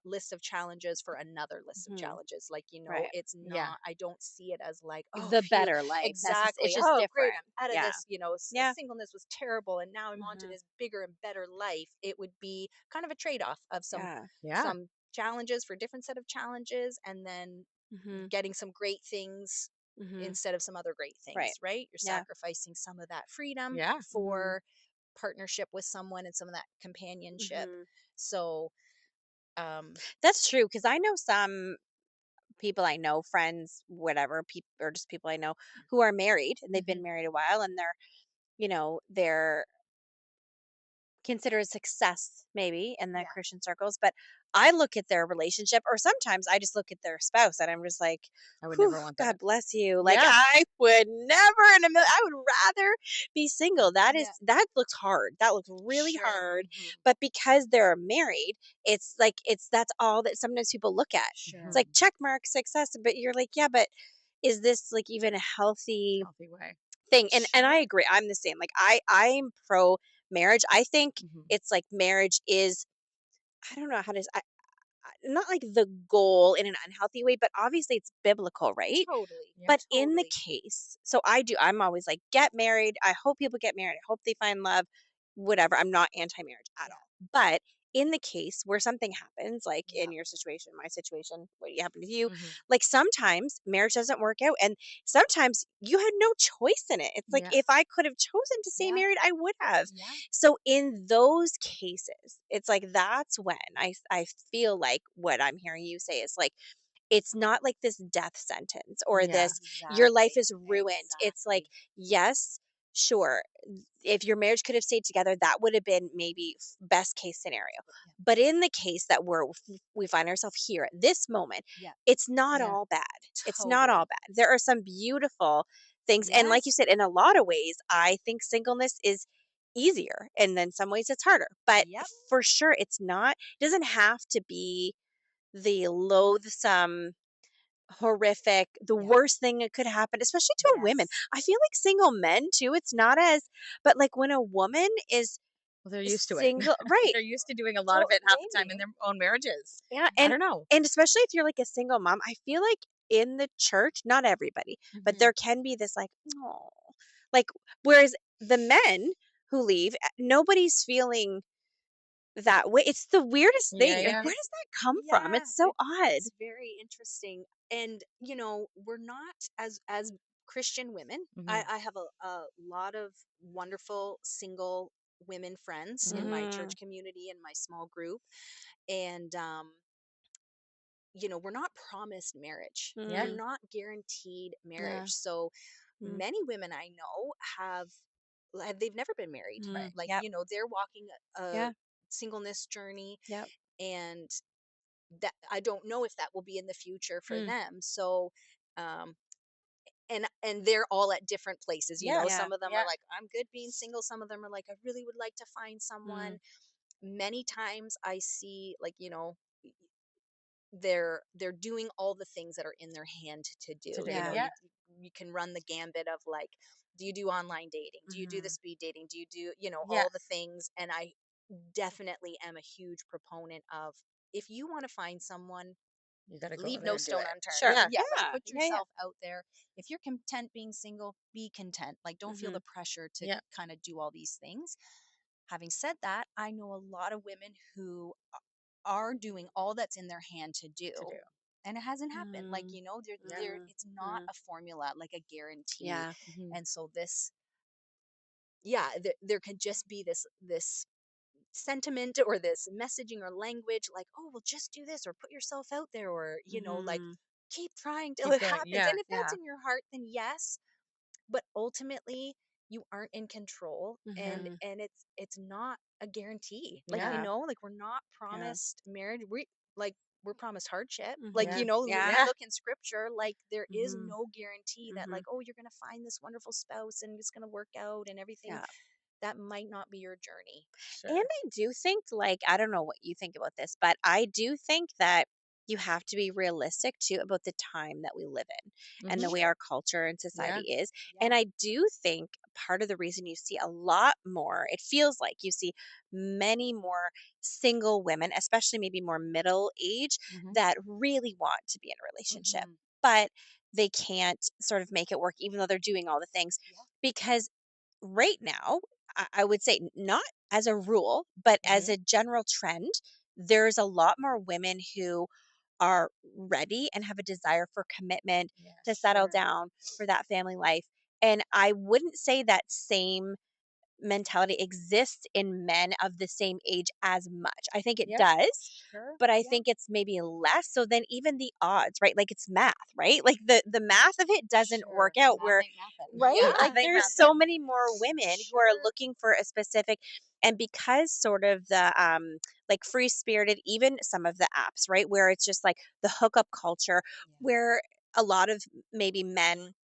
list of challenges for another list of Mhm. challenges. Like, Right. it's Yeah. not, I don't see it as like, oh The phew, better life. It's exactly, just oh great, different. I'm out of Yeah. this, Yeah. singleness was terrible and now I'm on to Mhm. this bigger and better life. It would be kind of a trade-off of some Yeah. Yeah. some challenges for different set of challenges, and then Mhm. getting some great things Mhm. instead of some other great things, Right. right? You're Yeah. sacrificing some of that freedom Yeah. Mhm. for partnership with someone and some of that companionship. Mhm. So, um, That's true, because I know some people I know, friends, whatever, people or just people I know who are married and they've mhm, been married a while and they're considered a success maybe in the yeah, Christian circles, but I look at their relationship or sometimes I just look at their spouse and I'm just like, I would whew, never want God that. bless you. Like Yeah. I would never in a million, I would rather be single. yeah, That looks hard. That looks really sure, hard. mhm, But because they're married, it's like that's all that sometimes people look at. It's sure, like Mhm. check mark success, but you're like, yeah, but is this like even a healthy Healthy way. thing? And I sure, agree. I'm the same. Like I'm pro marriage. I think Mhm. it's like marriage is I don't know how to not like the goal in an unhealthy way, but obviously it's biblical, right? totally, Yeah. But in the totally, case, so I'm always like, get married. I hope people get married. I hope they find love, whatever. I'm not anti marriage at yeah, all. But in the case where something happens, like yeah, in your situation, my situation, what happened to you, Mhm. like sometimes marriage doesn't work out. And sometimes you had no choice in it. It's like Yeah. if I could have chosen to stay yeah, married, I would have. yeah, So in those cases, it's like that's when I feel like what I'm hearing you say is like it's not like this death sentence or Yeah. this your life exactly, is ruined. It's like, exactly, yes, sure. If your marriage could have stayed together, that would have been maybe best case scenario. yeah, But in the case that we find ourselves here at this moment, yeah, it's not Yeah. all bad. It's not all totally, bad. There are some beautiful things. And like you yes, said, in a lot of ways, I think singleness is easier. And then some ways it's harder. But yep, for sure, it doesn't have to be the loathsome, horrific, the yep, worst thing that could happen, especially to women. yes, I feel like single men too, it's not as but like when a woman Well, they're is used to it. single right. They're used to doing a lot Well, of it half the time in maybe. their own marriages. Yeah, I don't know. and especially if you're like a single mom, I feel like in the church, not everybody, but mhm, there can be this like, oh, like whereas the men who leave, nobody's feeling that way. It's the weirdest thing. Yeah, Like, yeah. where does that come from? yeah, It's so odd. it's very interesting. And we're not, as Christian women, Mhm. I have a lot of wonderful single women friends in Mhm. my church Mhm. community and my small group. And we're not promised marriage. We're Yeah. Mm, not guaranteed yeah. marriage. So Mm, many women I know they've never been married. mm, Like, yep. they're walking a Yeah. singleness journey, Yep. and that I don't know if that will be in the future for Mm, them. So, um, and they're all at different places. Yeah. yeah. Some of them are Yeah. like, I'm good being single. Some of them are like, I really would like to find Mm, someone. Many times I see, like, they're doing all the things that are in their hand to To do. do. yeah. Yeah. You can run the gambit of like, do you do online dating? Do you do the Mhm. speed dating? Do you do, Yeah. all the things? And I definitely am a huge proponent of, if you want to find someone, You got to go leave out there no and do stone it. unturned. Sure. Yeah. Yeah, like, Yeah. put Yeah. Yeah. yourself out there. If you're content being single, be content. Like, don't feel Mhm. the pressure to Yeah. kind of do all these things. Having said that, I know a lot of women who are doing all that's in their hand to do, To do. and it hasn't happened. Like, Mm, Yeah. it's not mhm. a formula, like a guarantee. Yeah. Mhm. And so this, yeah, there could just be this sentiment or this messaging or language like, oh, well, just do this or put yourself out there, or like, Mhm. keep trying till Keep it going. happens. Yeah, And if that's yeah. in your heart, then yes, but ultimately you aren't in control, and Mhm. it's not a guarantee. Like, Yeah. like we're not Yeah. promised marriage. Like we're promised hardship. Like, Mhm. when we Yeah. Yeah. look in scripture, like there is Mhm. no guarantee that like, Mhm. oh, you're going to find this wonderful spouse and it's going to work out and everything. Yeah. That might not be your journey. And Sure. I do think, like, I don't know what you think about this, but I do think that you have to be realistic too about the time that we live in and the way Sure. our culture and Yeah. society is. Yeah. And I do think part of the reason you see a lot more, it feels like you see many more single women, especially maybe more middle age, Hmm. that really want to be in a relationship, Hmm. but they can't sort of make it work, even though they're doing all the things. Yeah. Because right now, I would say not as a rule, but as Hmm. a general trend, there's a lot more women who are ready and have a desire for commitment Yeah, to settle Sure. down for that family life. And I wouldn't say that same mentality exists in men of the same age as much. I think it Yep. does, Sure. but I Yeah. think it's maybe less. So then even the odds, right? Like it's math, right? Like the math of it doesn't work Sure. out Math where ain't mathin'. right? Yeah. Like Math ain't there's nothing. so many more women who are Sure. looking for a specific and because sort of the like free spirited even some of the apps, right? Where it's just like the hookup culture Yeah. where a lot of maybe men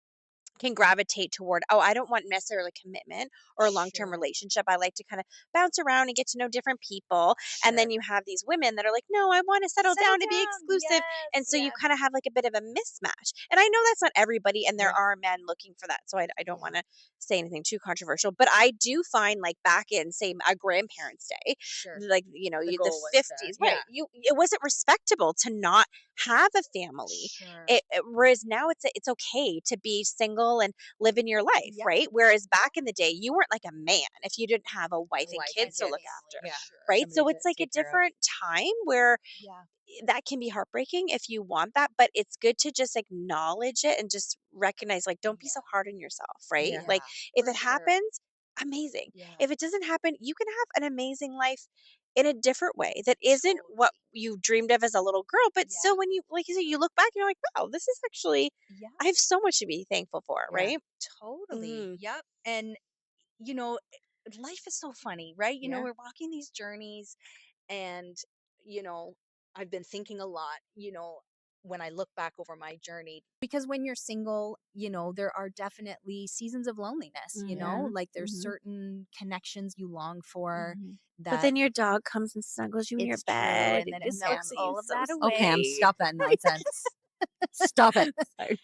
can gravitate toward, oh, I don't want necessarily commitment or a long-term Sure. relationship. I like to kind of bounce around and get to know different people. And then Sure. you have these women that are like, no, I want to settle Settle down to be down. exclusive. Yes. And so you Yes. kind of have like a bit of a mismatch. And I know that's not everybody, and there Yep. are men looking for that. So I don't Yeah. want to say anything too controversial, but I do find like back in, say, a grandparents' day, Sure. like, The the goal was to, 50s, right? yeah. It wasn't respectable to not have a family. Sure. Whereas now it's okay to be single and living your life, Yeah. right? Whereas back in the day, you weren't like a man if you didn't have a wife A and wife and kids to And look kids. family. after, Yeah. Sure. right? Somebody So to it's like a take care of. different time where Yeah. that can be heartbreaking if you want that, but it's good to just acknowledge it and just recognize, like, don't be Yeah. so hard on yourself, right? Yeah. Like, Yeah. if For it sure. happens, amazing. Yeah. If it doesn't happen, you can have an amazing life in a different way that isn't what Totally. you dreamed of as a little girl, but Yeah. still, when you, like you said, you look back and you're like, wow, this is actually, Yeah. I have so much to be thankful for, Yeah. right? Totally. Hmm. Yep. And you know, life is so funny, right? Yeah. We're walking these journeys and you know, I've been thinking a lot, when I look back over my journey. Because when you're single, there are definitely seasons of loneliness, Hmm. like there's Hmm. certain connections you long for Hmm. But that then your dog comes and snuggles you in your it's true. bed, And and then it just melts all he's of so that Oh, Pam, sweet. stop that nonsense. Stop it. Sorry.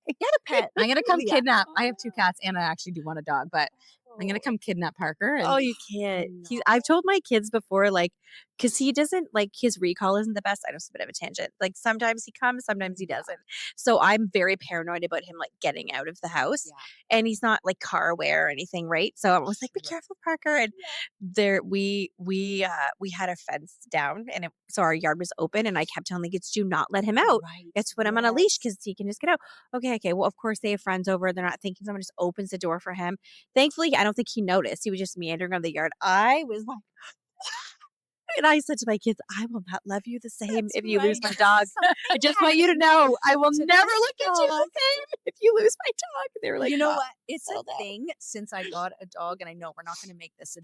Get a pet. I'm gonna come Yeah. kidnap. I have two cats and I actually do want a dog, but I'm gonna Oh, come kidnap Parker and Oh, you can't. I've no. told my kids before, like, because he doesn't like his recall isn't the best. I know it's a bit of a tangent. Like sometimes he comes, sometimes he Yeah. doesn't. So I'm very paranoid about him like getting out of the house, Yeah. and he's not like car aware or anything, right? So I was like, "Be Sure. careful, Parker." And Yeah. there we had a fence down, and so our yard was open, and I kept telling the kids, "Do not let him out. Right. Let's put him on a leash Yes. because he can just get out." Okay, okay. Well, of course they have friends over. They're not thinking someone just opens the door for him. Thankfully, I don't think he noticed. He was just meandering around the yard. I was like, and I said to my kids, I will not love you the same That's if you lose right. my dog. Something I just had want you to to know I give will to never that look at you dog. the same if you lose my dog. They were like, You know Mom, what? It's a settle down. thing since I got a dog, and I know we're not going to make this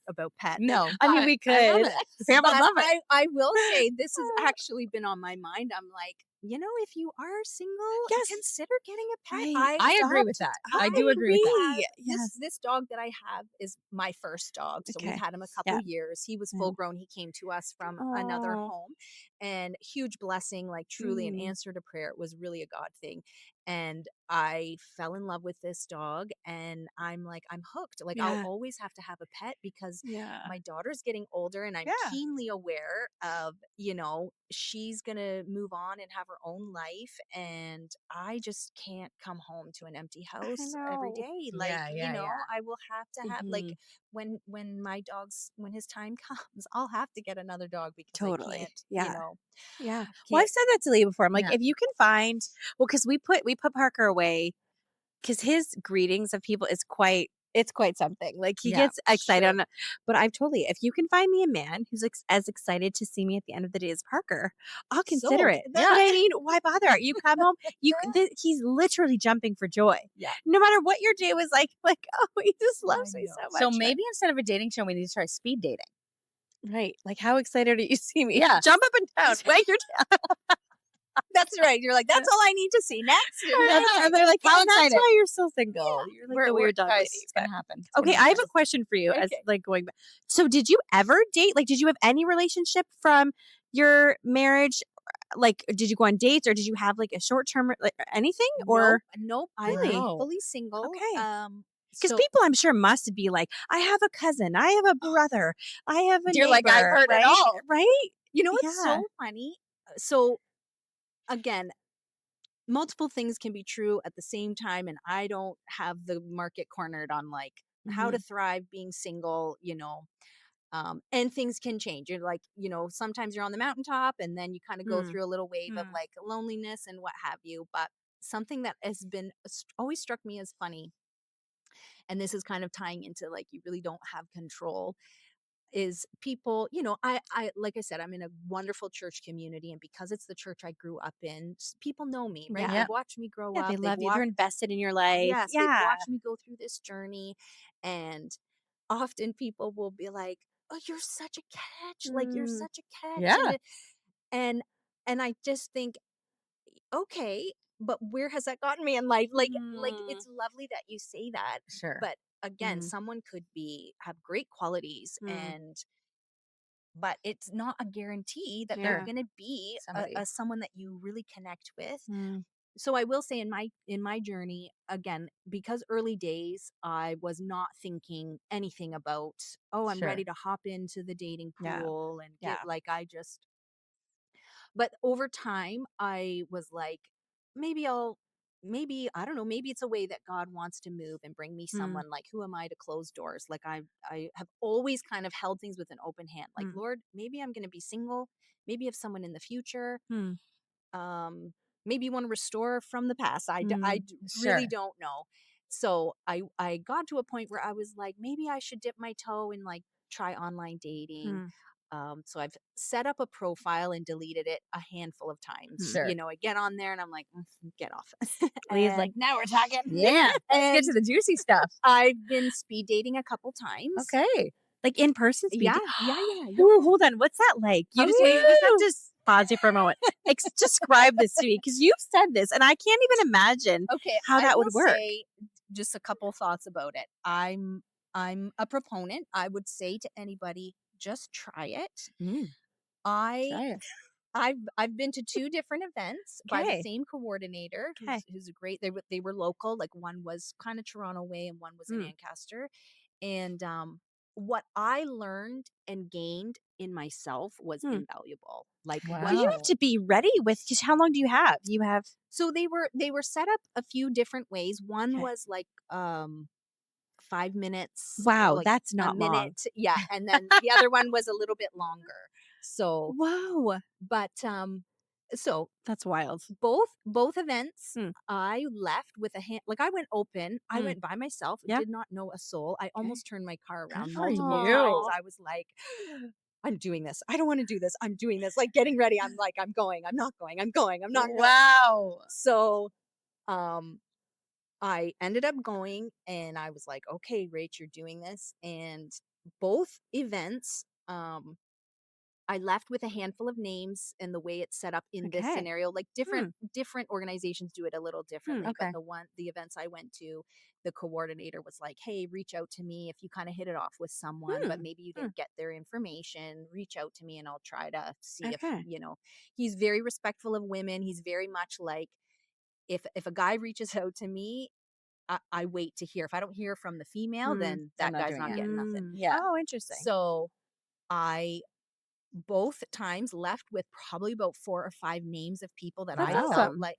about pets. no, I mean, but we I love could. it. Pam would But love it. I will say this has actually been on my mind. I'm like, if you are single, Yes. consider getting a pet. Right. I agree Stop. with that. I I do agree with that. agree. This Yes. this dog that I have is my first dog. So we've Okay. had him a couple Yeah. years. He was Yeah. full grown. He came to us from another Oh. home, and huge blessing, like truly an Mm. answer to prayer. It was really a God thing. And I fell in love with this dog, and I'm like, I'm hooked. Like I'll Yeah. always have to have a pet because Yeah. my daughter's getting older, and I'm Yeah. keenly aware of, she's going to move on and have her own life. And I just can't come home to an empty I house every know. day. Like, Yeah, yeah, yeah. I will have to have, like, Hmm. when his time comes, I'll have to get another dog because I Totally. can't, Yeah. Yeah. Well, I've can't. said that to Lee before. I'm like, Yeah. if you can find, well, because we put Parker away because his greetings of people is quite it's quite something. Like he Yeah. gets excited Sure. on, but I've totally, if you can find me a man who's as excited to see me at the end of the day as Parker, I'll consider So it. You know Yeah. what I mean? Why bother? You come home, he's literally jumping for joy. Yeah. No matter what your day was like, oh, he just I loves me so know. So much. maybe instead of a dating show, we need to try speed dating. Right. Like, how excited are you to see me? Yeah. Jump up and down. Wag your tail. That's right. You're like, that's all I need to see next. And they're like, How and that's excited? why you're so single. You're like the We're weird dog guys, lady. it's But gonna happen. It's okay, gonna I have happen. a question for you as Okay. like going back. So did you ever date? Like, did you have any relationship from your marriage? Like, did you go on dates or did you have like a short term, like anything? Nope. Or Nope. I'm really? Wow. fully single. Okay. Because So people, I'm sure, must be like, I have a cousin, I have a brother, I have a You're like, I've neighbor, heard it right? all. Right? you know what's Yeah. so funny? So again, multiple things can be true at the same time, and I don't have the market cornered on like how to Mhm. thrive being single, and things can change. You're like, sometimes you're on the mountaintop and then you kind of go Mm. through a little wave of Mm. like loneliness and what have you. But something that has been always struck me as funny, and this is kind of tying into like you really don't have control, is people, I like I said, I'm in a wonderful church community, and because it's the church I grew up in, people know me, right? Yeah. Yeah. They've watched me grow Yeah, they up. They've love you. They're watched invested in your life. Yes, they've Yeah. watched me go through this journey, and often people will be like, "Oh, you're such a catch. Like you're Mm. such a catch." Yeah. And and I just think, "Okay, but where has that gotten me in life?" Like Mm. it's lovely that you say that, Sure. but again, Mm. someone could have great qualities, Mm. but it's not a guarantee that they're Yeah. going to be Somebody. someone that you really connect with. Mm. So I will say in my journey, again, because early days I was not thinking anything about, oh, I'm ready Sure. to hop into the dating Yeah. pool and get Yeah. like I just but over time I was like, maybe maybe I don't know, maybe it's a way that God wants to move and bring me Mm. someone. Like, who am I to close doors? Like, I have always kind of held things with an open hand, like, Mm. Lord, maybe I'm going to be single, maybe have someone in the future, Mm. um maybe you want to restore from the past. Mm. Really Sure. don't know. So I got to a point where I was like, maybe I should dip my toe and like try online dating. Mm. So I've set up a profile and deleted it a handful of times. Sure. I get on there and I'm like, get off." Lee's like, and now we're talking. Yeah. Let's get and to the juicy stuff. I've been speed dating a couple times. Okay. Like in person speed. Yeah, yeah, yeah, yeah. Ooh, hold on. What's that like? You just wait. Let's have to pause you for a moment. Describe this to me because you've said this, and I can't even imagine Okay, how I that will would work. say just a couple thoughts about it. I'm a proponent. I would say to anybody, just try it. Mm. I Try it. I've been to two different events by the Okay. same coordinator, Okay. who's a great. They were local. Like, one was kind of Toronto way and one was in Mm. Ancaster. And what I learned and gained in myself was Hmm. invaluable. Like, Well, you have Wow. to be ready with. Because how long do you have? You have. so they were set up a few different ways. One Okay. was like 5 minutes, Wow, like that's a not long. minute. Yeah. And then the other one was a little bit longer. So, Wow, but so that's wild. both events, Hmm. I left with a hand. Like, I went open, I Hmm. went by myself, Yeah. did not know a soul. I Okay. almost turned my car Good around for multiple you. times. I was like, I'm doing this. I don't want to do this. I'm doing this. Like, getting ready. I'm like, I'm going. I'm not going. I'm going. I'm not going. Wow. So, um, I ended up going, and I was like, okay, Rach, you're doing this. And both events, I left with a handful of names, and the way it's set up in this Okay. scenario, like Hmm. different organizations do it a little Hmm. differently. But Okay. the events I went to, the coordinator was like, hey, reach out to me if you kind of hit it off with someone, but Hmm. maybe you Hmm. didn't get their information. Reach out to me and I'll try to see if, Okay. he's very respectful of women. He's very much like, if a guy reaches out to me, I wait to hear. If I don't hear from the female, Hmm. then They're that not guy's doing not it. getting nothing. Mm. Yeah. Oh, interesting. So I both times left with probably about 4 or 5 names of people that That's I felt awesome. like,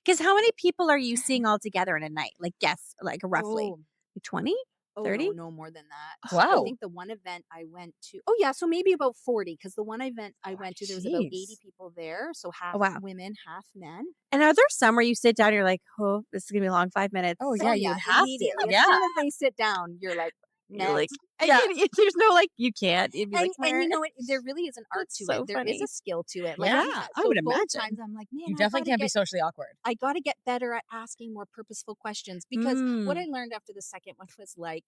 Because how many people are you seeing all together in a night? Like, guess, like roughly oh, 20. Oh, 30? no more than that. I Wow. think the one event I went to, oh, yeah, so maybe about 40, because the one event I went 40, to, there was about 80 jeez. people there, so Oh, half wow. women, half men. And are there some where you sit down and you're like, "Oh, this is gonna be a long 5 minutes." Oh, Oh, yeah, you yeah, would have to. immediately. As Yeah. soon as they sit down, you're like, You're like, "Next." I Yeah. can't there's no, like, you can't. You'd be like, And you "Where?" know what? There really is an art That's to so it. There is a funny. skill to it. Like, Yeah. I so would both times imagine. I'm like, You "Man, definitely can't be socially awkward. I gotta get better at asking more purposeful questions," because what I Mm, learned after the second one was like,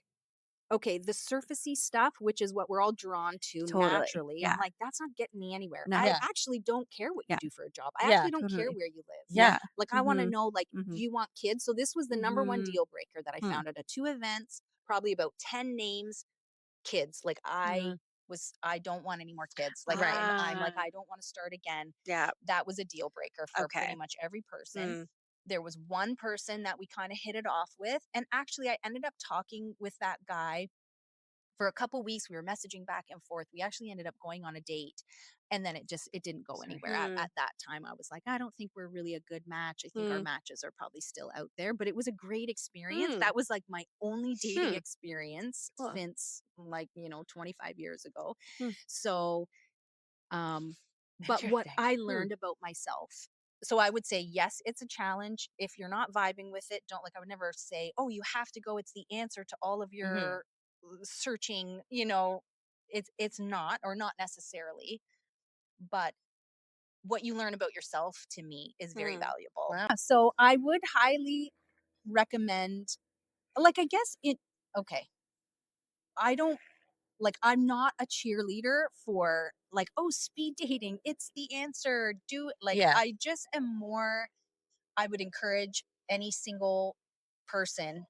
okay, the surfacey stuff, which is what we're all drawn to totally. naturally. I'm Yeah. like, that's not getting me anywhere. No. I Yeah. actually don't care what you Yeah. do for a job. I Yeah. actually don't care Totally. where you live. Yeah. Like, I want to Mhm. know, like, do Mhm. you want kids? So this was the number one Mhm. deal breaker that I Hmm. found at 2 events, probably about 10 names, kids. Like, Mhm. I don't want any more kids. Like, Right. I'm like, Ah. I don't want to start again. Yeah. That was a deal breaker for pretty Okay. much every person. Mm. There was one person that we kind of hit it off with. And actually, I ended up talking with that guy for a couple weeks. We were messaging back and forth. We actually ended up going on a date, and then it didn't go Sorry. anywhere. Mm. At that time, I was like, I don't think we're really a good match. I think our Mm. matches are probably still out there, but it was a great experience. Mm. That was like my only dating Hmm. experience Cool. since, like, 25 years ago. Hmm. So, um but what Interesting. I Hmm. learned about myself, so I would say, yes, it's a challenge. If you're not vibing with it, don't, like, I would never say, oh, you have to go, it's the answer to all of Mhm. your searching. It's not, or not necessarily, but what you learn about yourself, to me, is very Hmm. valuable. Wow. So I would highly recommend, like, I guess it, okay, I don't, like, I'm not a cheerleader for, like, oh, speed dating, it's the answer, do it. Like, Yeah. I just am more, I would encourage any single person,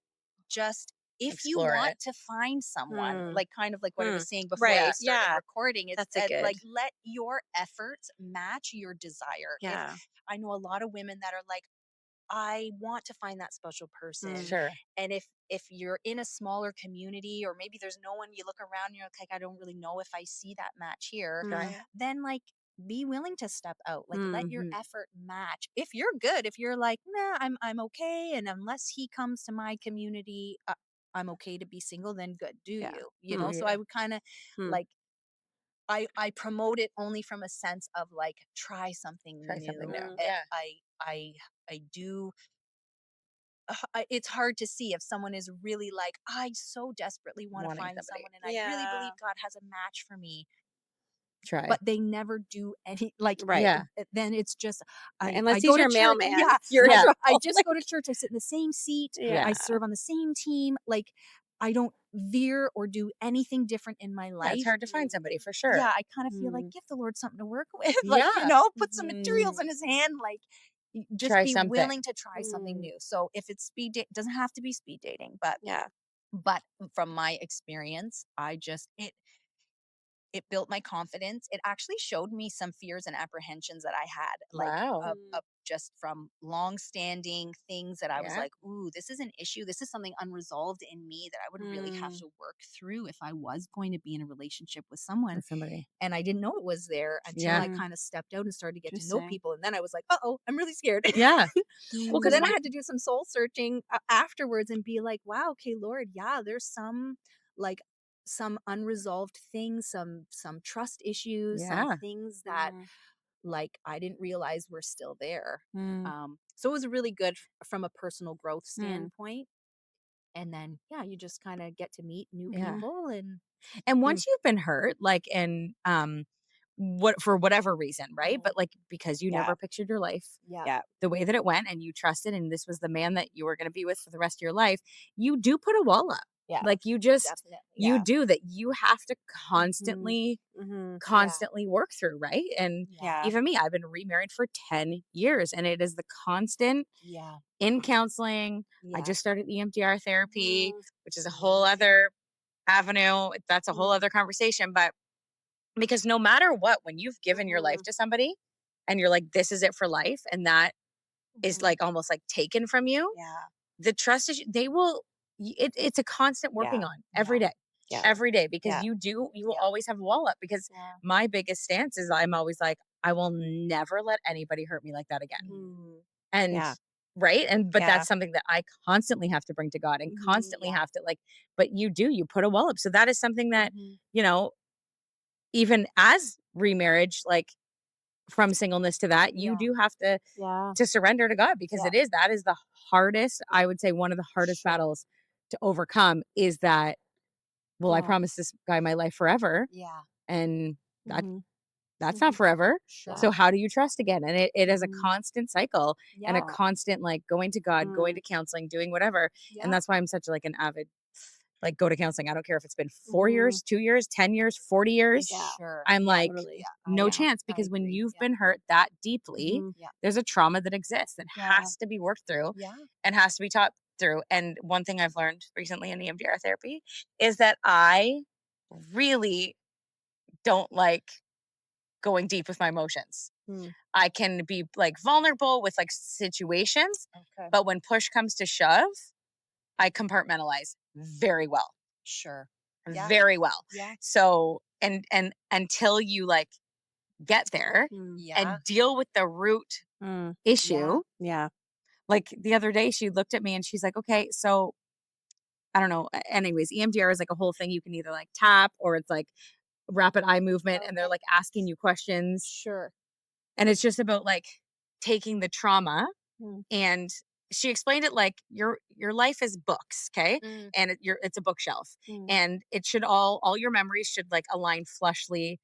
just, if you Explore want it. to find someone, Hmm. like, kind of like what I Hmm. was saying before we Right. started Yeah. recording, it's That's a good. like, let your efforts match your desire. If Yeah. I know a lot of women that are like, I want to find that special person. Mm. Sure. And if you're in a smaller community, or maybe there's no one, you look around and you're like, I don't really know if I see that match here, Mm. Right. then, like, be willing to step out. Like, let your Mhm. effort match. If you're good, if you're like, nah, I'm okay, and unless he comes to my community, I'm okay to be single, then good, do Yeah. you? Hmm. So Yeah. I would kind of, Hmm. like, I promote it only from a sense of, like, try something Try something new. new. Mm. Yeah. I do. It's hard to see if someone is really like, I so desperately want to Wanting find somebody. someone, and I really Yeah. believe God has a match for me, Try. but they never do any, like, Right. Yeah. then it's just, Right. I Unless he's go to your church. mailman, Yeah, you're in Yeah. I trouble. just go to church. I sit in the same seat. Yeah. I Yeah. serve on the same team. Like, I don't veer or do anything different in my Yeah. It's life. hard to find somebody for sure. Yeah, I kind of feel like, Mm. give the Lord something to work with. Like, Yeah. put some materials in Mhm. his hand. Like, just Try be something. willing to try something Mm. new. So if it's speed date, doesn't have to be speed dating, but Yeah. from my experience, it built my confidence. It actually showed me some fears and apprehensions that I had, like, Wow. Mm. just from long-standing things that I was Yeah. like, ooh, this is an issue. This is something unresolved in me that I would really have Mm. to work through if I was going to be in a relationship with someone. With somebody. And I didn't know it was there until Yeah. I Mm. kind of stepped out and started to get to know Interesting. people. And then I was like, uh-oh, I'm really scared. Yeah. Well, So because then I Mm. had to do some soul searching afterwards and be like, wow, okay, Lord, yeah, there's some, like, some unresolved things, some trust issues, some yeah. things that, Mm. like, I didn't realize were still there. Mm. So it was really good from a personal growth Mm. standpoint. And then, yeah, you just kind of get to meet new Yeah. people. And And Mm. once you've been hurt, like, and what for whatever reason, right? Mhm. But like because you Yeah. never pictured your life Yeah, Yeah. the way that it went, and you trusted, and this was the man that you were going to be with for the rest of your life, you do put a wall up. Yeah. Like definitely. you Yeah. do that. You have to Mhm. constantly Mhm. constantly work through, right? And Yeah. Yeah. even me, I've been remarried for 10 years, and it is the constant Yeah. in counseling. I Yeah. just started EMDR therapy, Mhm. which is a whole other avenue. That's a whole Mm. other conversation. But because no matter what, when you've given your life Mhm. to somebody and you're like, this is it for life, and that is Mhm. like almost like taken from you, Yeah. the trust is, they will, it's a constant working Yeah. on Yeah. Yeah. every day, because Yeah. you will Yeah. always have a wall up. Because Yeah. my biggest stance is I'm always like, I will never let anybody hurt me like that again. Mhm. Mm. And Yeah. right? And but Yeah. that's something that I constantly have to bring to God and constantly Yeah. have to like, but you put a wall up. So that is something that, Mhm. you know, even as remarriage, like from singleness to that, you Yeah. do have Yeah. to surrender to God because Yeah. that is the hardest, I would say one of the hardest Sure. battles to overcome is that, well, I Yeah. promised this guy my life forever Yeah. and that Mhm. that's not forever. Sure. So how do you trust again? And it is a Mhm. constant cycle and a Yeah. constant like going to God, going Mm. to counseling, doing whatever. And Yeah. that's why I'm such like an avid like go to counseling. I don't care if it's been 4 Mhm. years, 2 years, 10 years, 40 years. Yeah. Sure. I'm Yeah. like Totally. no Yeah. chance I because when agree. you've Yeah. been hurt that deeply, Mhm. Yeah. there's a trauma that exists that Yeah. has to be worked through Yeah. and has to be taught through. And one thing I've learned recently in EMDR therapy is that I really don't like going deep with my emotions. Mm. I can be like vulnerable with like situations, Okay. but when push comes to shove, I compartmentalize very well. Sure. Yeah. Very well. Yeah. So and until you like get there Mm. Yeah. and deal with the root Mm. issue. Yeah. Like the other day she looked at me and she's like, "Okay, so I don't know. Anyways, EMDR is like a whole thing you can either like tap or it's like rapid eye movement and they're Okay. like asking you questions Sure. and it's just about like taking the trauma Mm. and she explained it like your life is books, okay, Mm. and it's a bookshelf Mm. and it should all your memories should like align flushly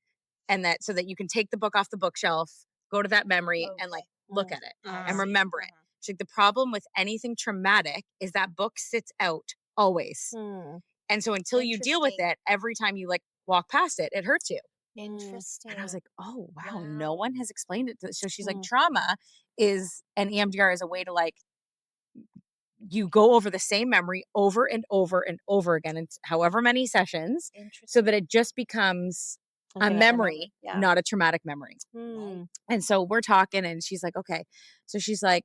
and that so that you can take the book off the bookshelf, go to that memory and like Okay. look Mm. at it I and Uh-huh. see. remember it. She's like the problem with anything traumatic is that book sits out always, Mm. and so until you deal with Interesting. it every time you like walk past it, it hurts you. Mm. And I was Interesting. like, oh wow, no Wow. one has explained it so she's like Mm. trauma is and EMDR is a way to like you go over the same memory over and over and over again and however many sessions so Interesting. that it just becomes Like a a memory, Yeah. not a traumatic memory. Right. Mm. And so we're talking and she's like, okay. So she's like,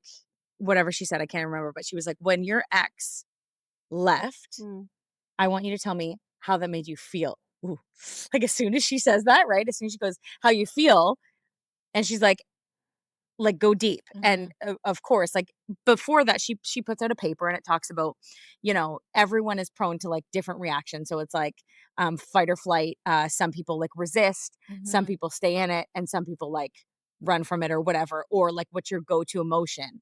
whatever she said, I can't remember, but she was like, when your ex left, Mm. I want you to tell me how that made you feel. Ooh. Like as soon as she says that, right? As soon as she goes, how you feel. And she's like go deep Mhm. and of course like before that she puts out a paper and it talks about everyone is prone to like different reactions so it's like fight or flight, some people like resist, some Mhm. people stay in it and some people like run from it or whatever or like what's your go-to emotion.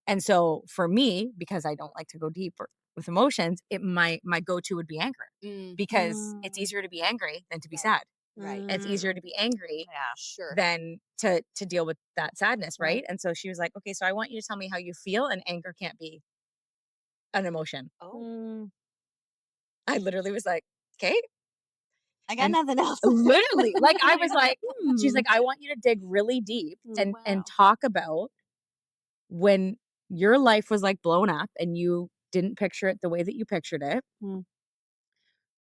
And so for me because I don't like to go deep with emotions my go-to would be anger Mm. because it's Mm. easier to be angry than to be Right. sad. Right. It's easier Mm. to be angry Yeah. Sure. than to deal with that sadness, Right. right? And so she was like, "Okay, so I want you to tell me how you feel, and anger can't be an emotion." Oh, Mm. I literally was like, "Okay," I got and nothing else. literally, like I was like, she's Hmm. like, "I want you to dig really deep Mm. and wow. talk about when your life was like blown up and you didn't picture it the way that you pictured it. Mm.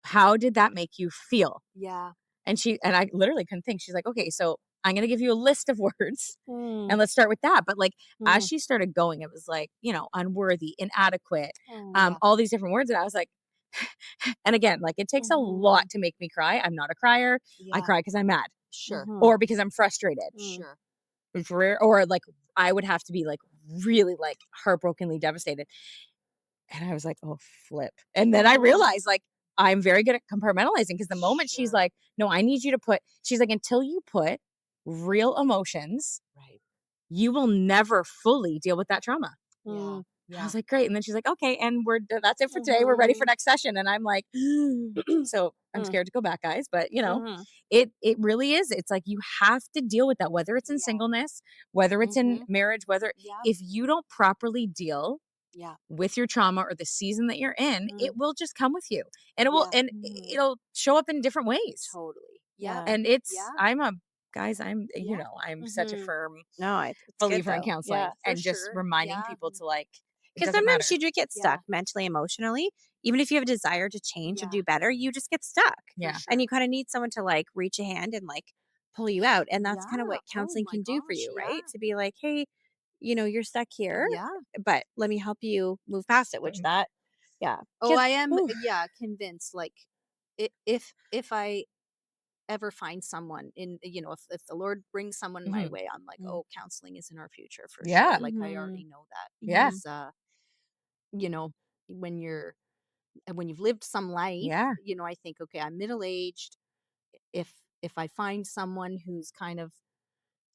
How did that make you feel?" Yeah. And I literally couldn't think. She's like, "Okay, so I'm gonna give you a list of words Mm. and let's start with that." But like as Mm. she started going, it was like, unworthy, inadequate, Oh. Yeah. all these different words. And I was like, and again, like it takes a Mhm. lot to make me cry. I'm not a crier. I Yeah. cry because I'm mad Sure. Mhm. or because I'm frustrated. Mm. Sure. It's rare, or like I would have to be like really like heartbrokenly devastated. And I was like, oh, flip. And then I Mhm. realized like I'm very good at compartmentalizing because the moment she's Sure. like, no, I need you to put, she's like, until you put real emotions, Right. you will never fully deal with that trauma. Yeah. Mm. And I Yeah. was like, great. And then she's like, okay, and that's it for today. We're ready for Mhm. next session. And I'm like, so I'm Mm. scared to go back, guys. But Mhm. it really is. It's like you have to deal with that, whether it's in Yeah. singleness, whether it's in Mhm. marriage, whether Yeah. if you don't properly deal Yeah. with your trauma or the season that you're in, Mm. it will just come with you. And it will Yeah. and Mhm. it'll show up in different ways. Totally. Yeah. Yeah. And Yeah. I'm Yeah. I'm such a Mhm. firm No, it's good believer in though. counseling Yeah. For and just sure. reminding Yeah. people to like it Because doesn't sometimes matter. you do get Yeah. stuck mentally, emotionally. Even if you have a desire to change and Yeah. do better, you just get stuck. For Yeah. And sure. you kind of need someone to like reach a hand and like pull you out. And that's kind of Yeah. what Oh counseling my can do for gosh. you, Yeah. right? To be like, hey, you're stuck here, Yeah. but let me help you move past it, which that, yeah. Oh, Because, I am. Yeah. Convinced. Like, if I ever find someone in, if the Lord brings someone my way, I'm like, Mm. oh, counseling is in our future for sure. Yeah. Like I Mhm. already know that Yeah. because, you know, when you're, and when you've lived some life, Yeah. I think, okay, I'm middle aged. If I find someone who's kind of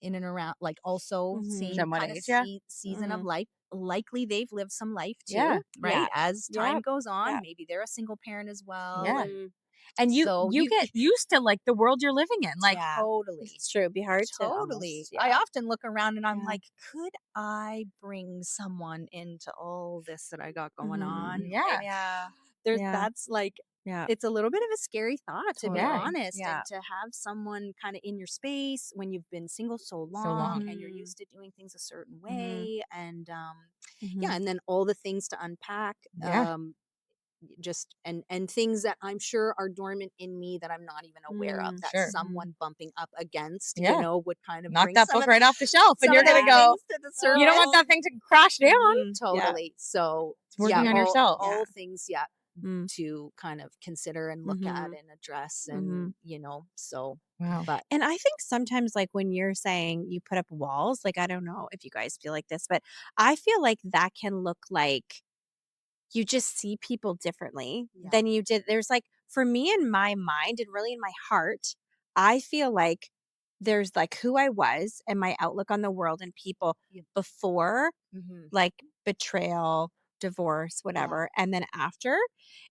in and around, like also Mhm. same Somewhat kind of age. Yeah. season of Mhm. life, likely they've lived some life Yeah. too, Yeah. right? As time Yep. goes on, Yep. maybe they're a single parent as well, Yeah. and Mhm. And so you get used to like the world you're living in. Like, Yeah. totally. It's true. It'd be hard to Totally. almost, I yeah. often look around and I'm Yeah. like, could I bring someone into all this that I got going on? Mhm. Like, yeah. Yeah. there's Yeah. that's like, Yeah. it's a little bit of a scary thought, to be Yeah. Totally. honest, Yeah. and to have someone kind of in your space when you've been single so So long long. and you're Mhm. used to doing things a certain Mhm. way, and yeah, Mhm. and then all the things to unpack, Yeah. just and things that I'm sure are dormant in me that I'm not even aware of, Mm. that Sure. Mhm. someone bumping up against, Yeah. would kind of Knock bring that some book of right off the shelf and some you're of going to those Yeah. go, things to the you don't want surface. that thing to crash down. Mhm. Yeah. Totally. So It's yeah, working on yourself. Yeah. all things, yeah, Mm. to kind of consider and look at Mhm. and address, and Mhm. so, Wow. but And I think sometimes, like, when you're saying you put up walls, like, I don't know if you guys feel like this, but I feel like that can look like you just see people differently yeah, than you did. There's like, for me in my mind and really in my heart, I feel like there's like who I was and my outlook on the world and people yeah, before, hmm, like betrayal, divorce, yeah, whatever, and then after.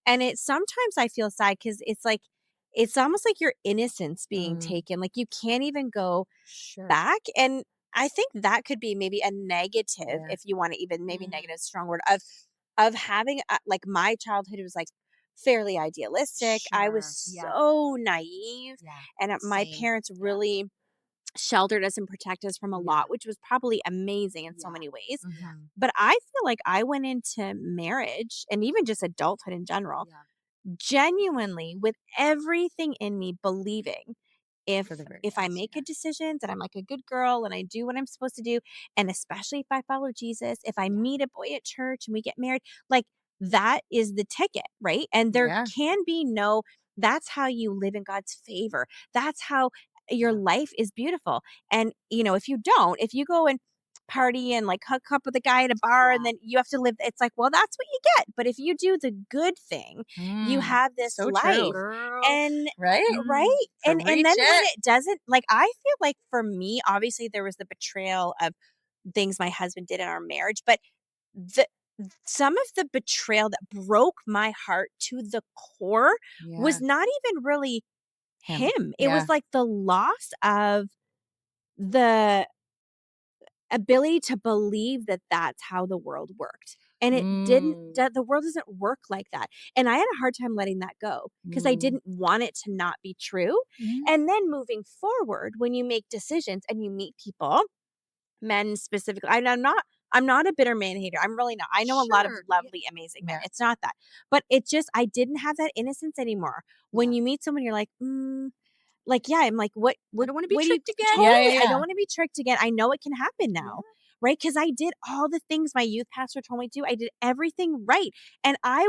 And it sometimes I feel sad because it's like, it's almost like your innocence being Mm. taken. Like you can't even go sure, back. And I think that could be maybe a negative, Yeah. if you want to even, maybe mm, negative is a strong word, of having like my childhood was like fairly idealistic. I was sure, yeah, so naive, yeah, and my same, parents yeah, really sheltered us and protected us from a yeah, lot, which was probably amazing in so yeah, many ways. yeah, Mhm. But I feel like I went into marriage and even just adulthood in general yeah, genuinely with everything in me believing For the very if I best. make Yeah. good decisions and I'm like a good girl and I do what I'm supposed to do, and especially if I follow Jesus, if I yeah, meet a boy at church and we get married, like that is the ticket, right? And there Yeah. can be no, that's how you live in God's favor. That's how your yeah, life is beautiful. And if you don't, if you go and party and like hook up with a guy at a bar and yeah, then you have to live, it's like, well, that's what you get. But if you do the good thing, you Mm. have this So true. life. girl, And Right? mm, right? And Preach then when it. it doesn't, like, I feel like for me, obviously there was the betrayal of things my husband did in our marriage, but the some of the betrayal that broke my heart to the core Yeah. was not even really Him. him. It Yeah. was like the loss of the ability to believe that that's how the world worked. And it didn't, Mm. the world doesn't work like that. And I had a hard time letting that go because I Mm. didn't want it to not be true. Mhm. And then moving forward, when you make decisions and you meet people, men specifically, I'm not a bitter man hater. I'm really not. I know a lot of sure, yeah, lovely, amazing men. Yeah. It's not that. But it just, I didn't have that innocence anymore. When yeah. you meet someone, you're like, like, yeah, I'm like, what, I what, don't want to be what do you tricked again. Yeah. totally? Yeah. I Yeah. don't want to be tricked again. I know it can happen Yeah, now, right? Because I did all the things my youth pastor told me to do. I did everything right, and I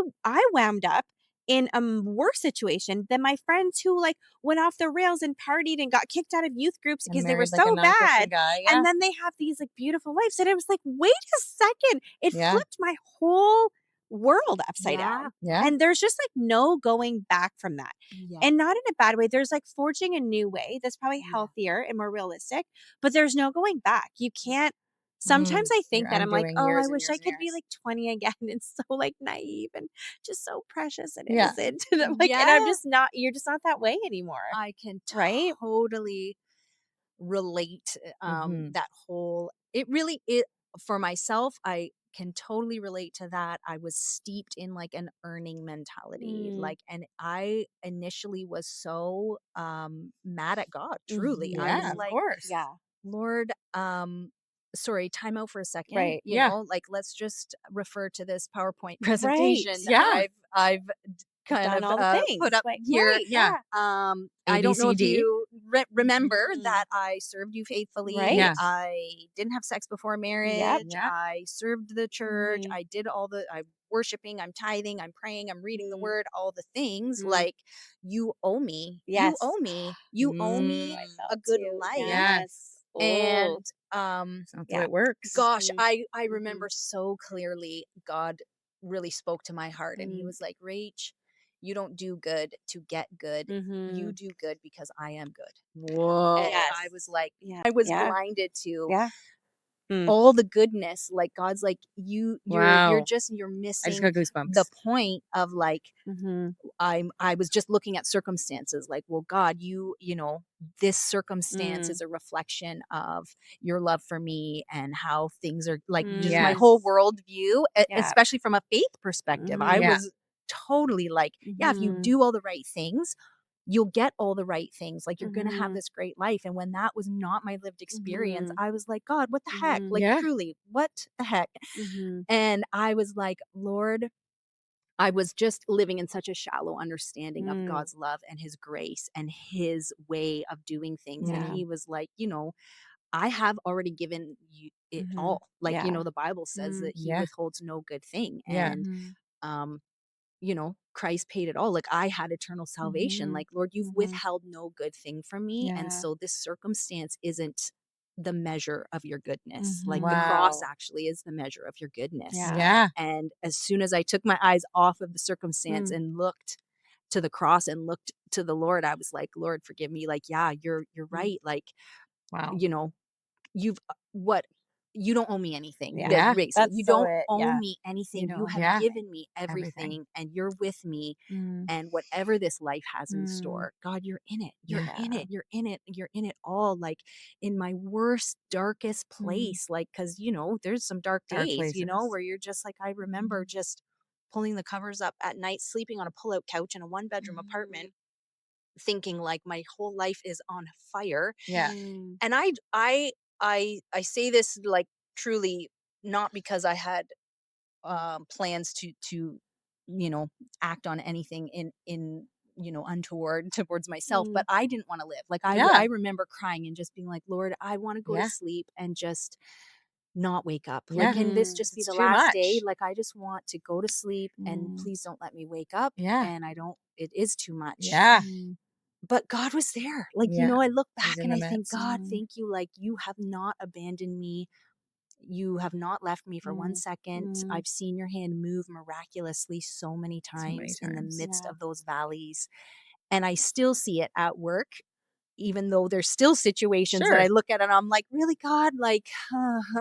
wound up in a worse situation than my friends who like went off the rails and partied and got kicked out of youth groups And because they were married like a so non-Christian bad, guy. Yeah. and then they have these like beautiful lives. And I was like, wait a second, it Yeah. flipped my whole world upside yeah, down, Yeah. and there's just like no going back from that. yeah, And not in a bad way. There's like forging a new way that's probably yeah, healthier and more realistic, but there's no going back. You can't. Sometimes Mm. I You're think that I'm like, undoing oh, I years and wish I years and could be years. like 20 again and so like naive and just so precious and Yeah. innocent. And I'm like, and I'm yeah. just not, you're just not that way anymore. I can Right? totally relate, Mm-hmm. that whole, it really, it for myself, I can totally relate to that. I was steeped in like an earning mentality, Mm, like, and I initially was so mad at God, truly. I was Yeah. mhm. Of like, course. Yeah. Lord, sorry, time out for a second, Right. Yeah. like, let's just refer to this PowerPoint Right. presentation Yeah. I've kind Done of all the put things. up Right. here. Right. Yeah. Yeah. I A B don't know C if D. remember Mhm. that I served you faithfully. Right. Yeah. I didn't have sex before Yep. marriage. Yeah. I served the church. Mhm. I did I'm worshiping, I'm tithing, I'm praying, I'm reading the Mm. word, all the things. Mm. Like, you owe me. You Yes. owe me. You owe Mm. me I a felt good too. life. Yes. Yes. Oh. And That's the way Yeah. it works. gosh, Mhm. I Mhm. remember so clearly God really spoke to my heart, and he Mm. was like, Rach, you don't do good to get good. You Mhm. do good because I am good. And Whoa. I Yes. was like, Yeah. I was Yeah. blinded to Yeah. Mm. all the goodness. Like, God's like, Wow. you're I just missing got the goosebumps. point of, like, Mhm. I was just looking at circumstances, like, well, God, this circumstance Mm. is a reflection of your love for me, and how things are, like, just my Yeah. whole Mm. worldview, Yeah. especially from a faith perspective. I Mhm. Yeah. was totally like, yeah, if you Mhm. do all the right things, you'll get all the right things. Like, you're going to have Mhm. this great life. And when that was not my lived experience, Mhm. I was like, God, what the heck? Mhm. Like, Yeah. truly, what the heck? Mhm. And I was like, Lord, I was just living in such a shallow understanding of Mm. God's love and his grace and his way of doing things. And Yeah. he was like, I have already given you it Mhm. all. Like, Yeah. the Bible says Mm. that he Yeah. withholds no good thing. Yeah. And, Mhm. um, Christ paid it all. Like, I had eternal salvation. Mhm. Like, Lord, you've Mhm. withheld no good thing from me. And Yeah. so this circumstance isn't the measure of your goodness. Like, the Mhm. cross Wow. actually is the measure of your goodness. Yeah. Yeah. And as soon as I took my eyes off of the circumstance Mm. and looked to the cross and looked to the Lord, I was like, Lord, forgive me. Like, yeah, you're Mm. right. Like, Wow. you know, you've what you don't owe me anything. Yeah. Yeah. Basically, That's you so don't it. owe Yeah. me You anything. You don't have owe Yeah. anything. given me Everything. everything, and you're with me. Mm. And whatever this life has in Mm. store, God, you're in it. You're Yeah. in Yeah. it. You're in it. You're in it all. Like, in my worst, darkest Mm. place. Like, because there's some dark Dark days, places. where you're just like, I remember Mhm. just pulling the covers up at night, sleeping on a pull-out couch in a one-bedroom Mhm. apartment, thinking like my whole life is on fire. Yeah. Mm. And I say this, like, truly, not because I had plans to you know act on anything in untoward towards myself, Mm. but I didn't want to live. Like, I Yeah. remember crying and just being like, Lord, I want to go to Yeah. sleep and just not wake up. Like, Yeah. can this Mhm. just be It's the too last day? much. Like, I just want to go to sleep, and Mm. please don't let me wake up. Yeah. And I don't it is too much. Yeah. Mm. But God was there. Like, Yeah. I look He's back in and the I think, midst. God, Mm. thank you. Like, you have not abandoned me. You have not left me for one Mm. second. Mm. I've seen your hand move miraculously so many So many times in the times. midst Yeah. of those valleys. And I still see it at work, even though there's still situations that Sure. I look at and I'm like, really, God? Like,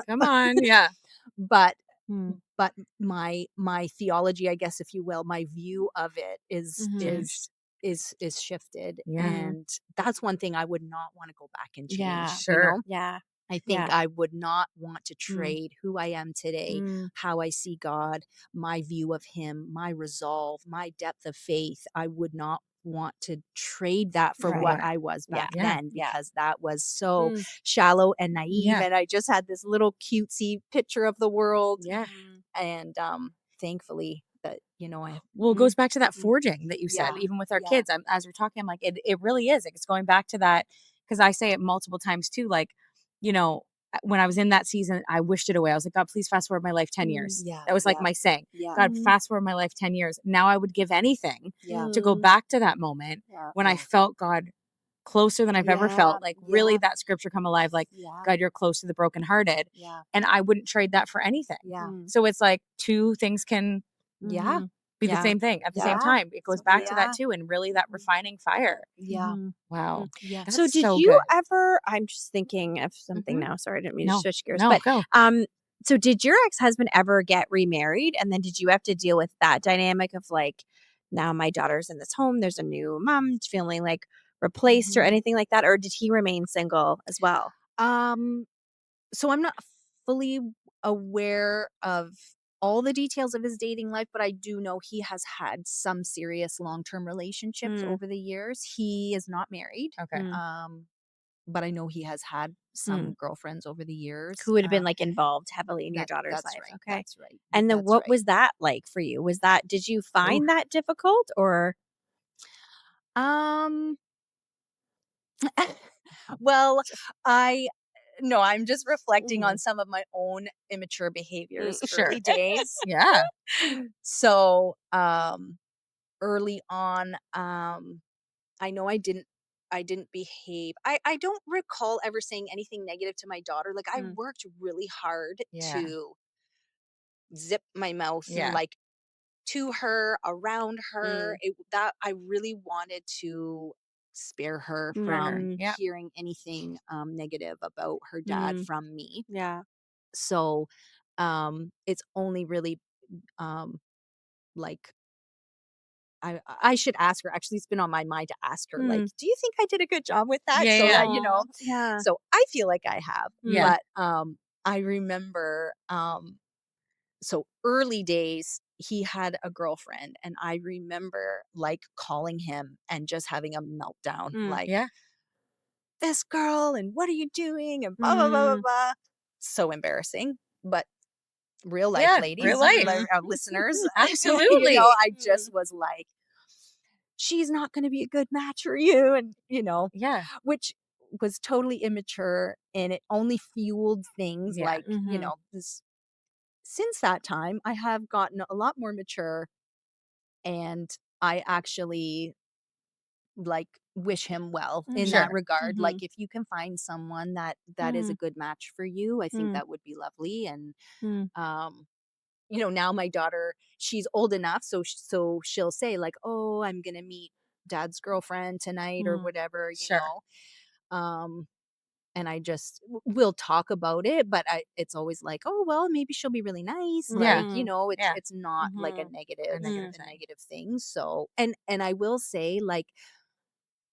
Come on. Yeah. but Mm. my theology, I guess, if you will, my view of it is Mhm. is Changed. is shifted. Yeah. Mm. And that's one thing I would not want to go back and Yeah. change. Sure. Yeah. I think Yeah. I would not want to Mm. trade who I am today, Mm. how I see God, my view of him, my resolve, my depth of faith. I would not want to trade that for For Right. what what? I was Yeah. back Yeah. then, Yeah. because that was so Mm. shallow and naive. Yeah. And I just had this little cutesy picture of the world. Yeah. Mhm. And thankfully that, I have, Well, it goes back to that mm, forging that you said, yeah, Mhm. even with our yeah, kids. As we're talking, I'm like, it really is. It's going back to that because I say it multiple times too. Like, you know, when I was in that season, I wished it away. I was like, God, please fast forward my life 10 Mm. years. yeah, That was like yeah, my saying, yeah, God, Mhm. fast forward my life 10 years. Now I would give anything yeah, to go Mm. back to that moment Yeah. when I yeah, felt God closer than I've ever Yeah. felt. Like, really, Yeah. that scripture come alive. Like, Yeah. God, you're close to the brokenhearted. yeah, And I wouldn't trade that for anything. yeah, Mm. So it's like two things can yeah, Mhm. be the yeah, same thing at the same Yeah. yeah, time. It goes So back good. to that yeah, too, and really that Mhm. refining fire. yeah, Mhm. Wow. Mm. yeah. So That's did so you good. ever I'm just thinking of something Hmm. now. Sorry, I didn't mean to No, switch gears. no, But go. um so did your ex-husband ever get remarried? And then did you have to deal with that dynamic of like, now my daughter's in this home, there's a new mom feeling like replaced or Mhm. anything like that? Or did he remain single as well? Um, so I'm not fully aware of all the details of his dating life, but I do know he has had some serious long-term relationships Mm. over the years. He is not married. Okay. Mm. But I know he has had Mm. some girlfriends over the years. Who would have been like involved heavily in your daughter's That's life. right. Okay. That's right. And then That's what right. was that like for you? Did you Ooh. find that difficult or Um, Well, I no, I'm just reflecting on Mhm. some of my own immature behaviors Sure. early days. Yeah. So, early on, I know I didn't behave. I don't recall ever saying anything negative to my daughter. Like I Mm. worked really hard Yeah. to zip my mouth Yeah. like to her, around her. Mm. That I really wanted to spare her For her. from Mm. Yeah. hearing anything negative about her dad Mm. from me. Yeah. So it's only really um like I should ask her. Actually, it's been on my mind to ask her, like, Mm. do you think I did a good job with that? Yeah. So Yeah. that, Aw. Yeah. so I feel like I have. Yeah. Mm. But I remember so early days, he had a girlfriend, and I remember like calling him and just having a meltdown, Mm. like, Yeah. this girl, and what are you doing? And blah blah blah blah Mhm. blah. So embarrassing. But real life Yeah. Real ladies, life. listeners, Absolutely. I Mm. just was like, she's not going to be a good match for you. And, Yeah. which was totally immature, and it only fueled things Yeah. like, Mhm. since that time, I have gotten a lot more mature, and I actually like wish him well in Mm. that Sure. regard. Like Mhm. if you can find someone that is a Mm. good match for you, I think Mm. that would be lovely. And Mm. um now my daughter, she's old enough, so she'll say like, "Oh, I'm going to meet dad's girlfriend tonight," or Mm. whatever. Sure. Um and I just we'll talk about it, but it's always like, "Oh, well, maybe she'll be really nice." Like, Mhm. Yeah. it's not like Mhm. A negative Mm. a thing. negative thing. So, and I will say, like,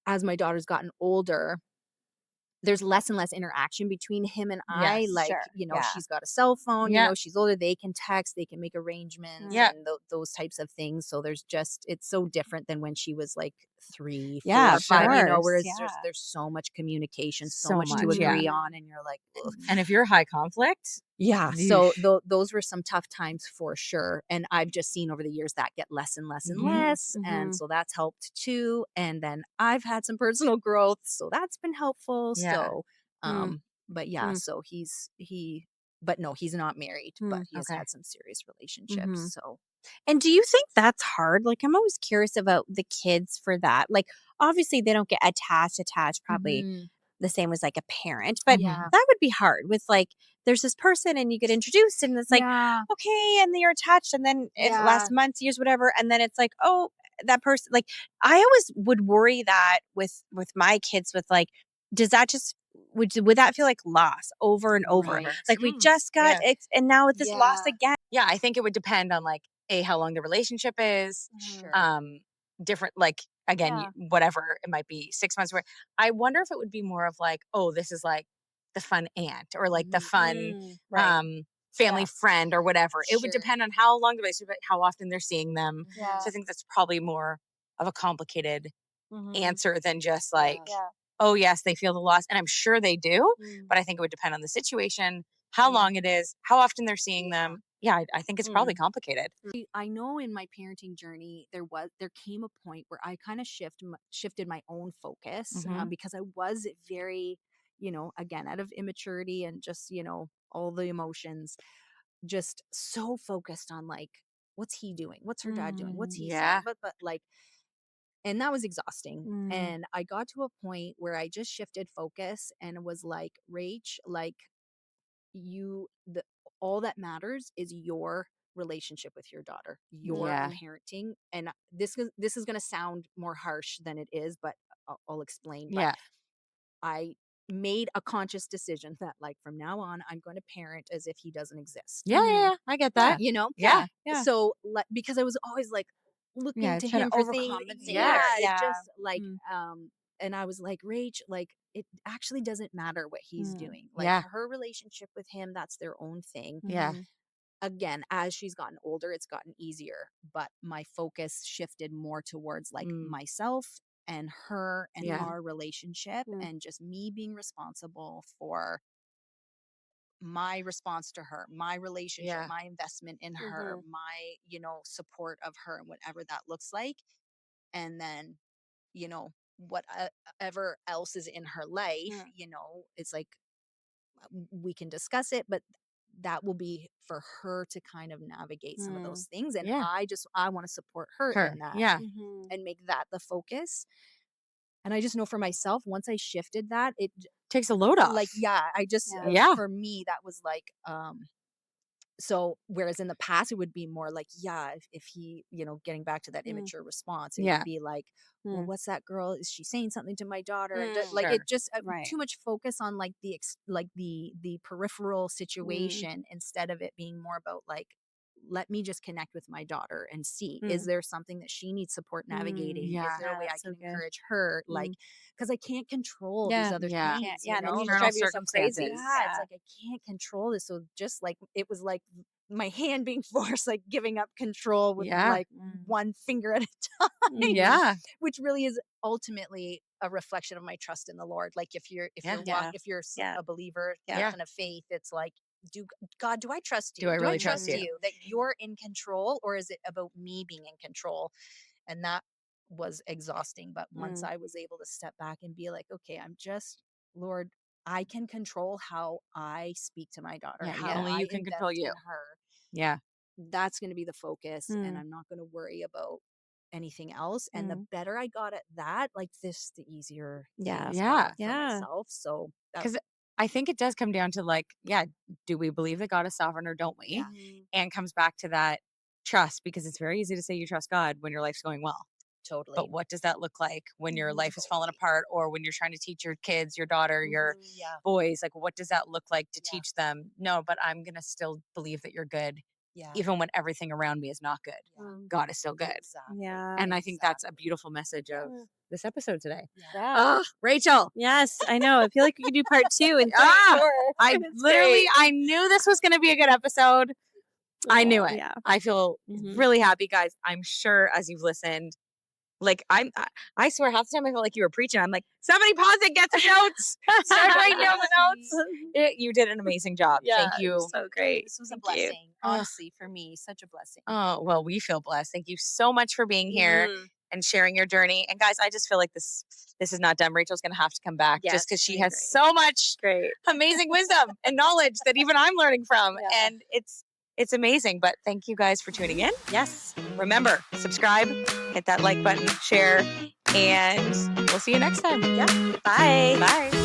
as my daughter's gotten older, there's less and less interaction between him and I. Yes. Like, Sure. Yeah. she's got a cell phone, Yeah. she's older, they can text, they can make arrangements, Mm. Yeah. and those types of things. So it's so different than when she was like 3, Yeah, 4, of Sure. 5, course. whereas Yeah. there's so much communication, so So much to much. Yeah. agree Mhm. on, and you're like, ugh. And if you're high conflict, Yeah, so yeesh. those were some tough times for sure, and I've just seen over the years that get less and less and Mhm. Mhm. less, and Mhm. so that's helped too. And then I've had some personal growth, so that's been helpful. Yeah. So, Mm. but yeah, Mm. so but no, he's not married, but Mm. he has Okay. had some serious relationships. Mhm. So, And do you think that's hard? Like, I'm always curious about the kids for that. Like, obviously, they don't get attached, probably mhm, the same as like a parent, but Mhm. yeah, that would be hard with like, there's this person and you get introduced and it's like, yeah, okay, and then you're attached, and then it yeah, lasts months, years, whatever, and then it's like, oh, that person. Like, I always would worry that with my kids, with like, does that just would that feel like loss over and over? right, Forever. Like we Mm. just got Yeah. it, and now it's this loss yeah, again. Yeah. I think it would depend on like how long the relationship is. Mhm. sure, Different, like, again, Yeah. whatever it might be, 6 months. Where I wonder if it would be more of like, oh, this is like the fun aunt, or like the mhm, fun Right. family Yeah. friend or whatever. It would sure, depend on how long the relationship, how often they're seeing them. mhm, So Yeah. I think that's probably more of a complicated Mhm. answer than just like, yeah, Yeah. oh, yes, they feel the loss. And I'm sure they do, Mm. but I think it would depend on the situation, how Mm. long it is, how often they're seeing yeah. them. Yeah, I think it's probably Mm. complicated. I know in my parenting journey there came a point where I kind of shifted my own focus, Hmm. because I was very, again, out of immaturity and just, all the emotions, just so focused on like, what's he doing, what's her dad doing, what's Mm. he saying, Yeah. but like, and that was exhausting. Mm. And I got to a point where I just shifted focus and was like, Rach, like, you the all that matters is your relationship with your daughter, your Yeah. Mm. parenting. And this is going to sound more harsh than it is, but I'll explain. But Yeah. I made a conscious decision that, like, from now on, I'm going to parent as if he doesn't exist. Yeah. Yeah. Mhm. Yeah. I get Yeah. that. Yeah. Yeah. Yeah. Yeah. So, like, because I was always like looking Yeah. to Trying to him for things. overcompensate, or Yeah, Yes. it yeah. just like, Mm. and I was like, Rach, like, it actually doesn't matter what he's Mm. doing. Like, Yeah. her relationship with him, that's their own thing. Yeah. Mhm. Again, as she's gotten older, it's gotten easier, but my focus shifted more towards like Mm. myself and her and Yeah. Mm. our relationship, Mm. and just me being responsible for my response to her, my relationship, Yeah. my investment in her, Mhm. my, support of her, and whatever that looks like. And then, you know, whatever else is in her life, it's like we can discuss it, but that will be for her to kind of navigate some of those things. And I want to support her in that and make that the focus. And I just know for myself, once I shifted that, it takes a load off. Like, for me, that was like, so whereas in the past, it would be more like, if he, getting back to that immature response, it would be like, well, what's that girl? Is she saying something to my daughter? And like, it just too much focus on like the peripheral situation instead of it being more about like, let me just connect with my daughter and see, is there something that she needs support navigating? Is there a way I can encourage her? Like, because I can't control these other things. And then you External drive yourself crazy. It's like I can't control this. So just like it was like my hand being forced, like giving up control with like one finger at a time. Which really is ultimately a reflection of my trust in the Lord. Like if you're a believer, kind of faith, it's like, do I trust you? Do I really trust you that you're in control, or is it about me being in control? And that was exhausting. But once I was able to step back and be like, okay, Lord, I can control how I speak to my daughter. How only I you can control invest you. in her. Yeah. That's going to be the focus. And I'm not going to worry about anything else. And the better I got at that, like the easier things got for myself. So because I think it does come down to like, do we believe that God is sovereign or don't we? And comes back to that trust, because it's very easy to say you trust God when your life's going well. Totally. But what does that look like when your life is falling apart, or when you're trying to teach your kids, your daughter, your boys? Like, what does that look like to teach them? No, but I'm going to still believe that you're good. Even when everything around me is not good. God is still good. Exactly. And I think that's a beautiful message of this episode today. Yeah. Rachel. Yes, I know. I feel like we could do part 2 and 3. I knew this was going to be a good episode. I knew it. Yeah. I feel really happy, guys. I'm sure as you've listened, like I swear half the time I felt like you were preaching. I'm like, somebody pause it, get some notes, start writing down the notes. You did an amazing job. Thank you. So great. This was a blessing, honestly, for me. Such a blessing. Oh, well, we feel blessed. Thank you so much for being here and sharing your journey. And guys, I just feel like this is not done. Rachel's going to have to come back just because she has so much amazing wisdom and knowledge that even I'm learning from. And it's amazing. But thank you guys for tuning in. Yes. Remember, subscribe, hit that like button, share, and we'll see you next time. Bye. Bye.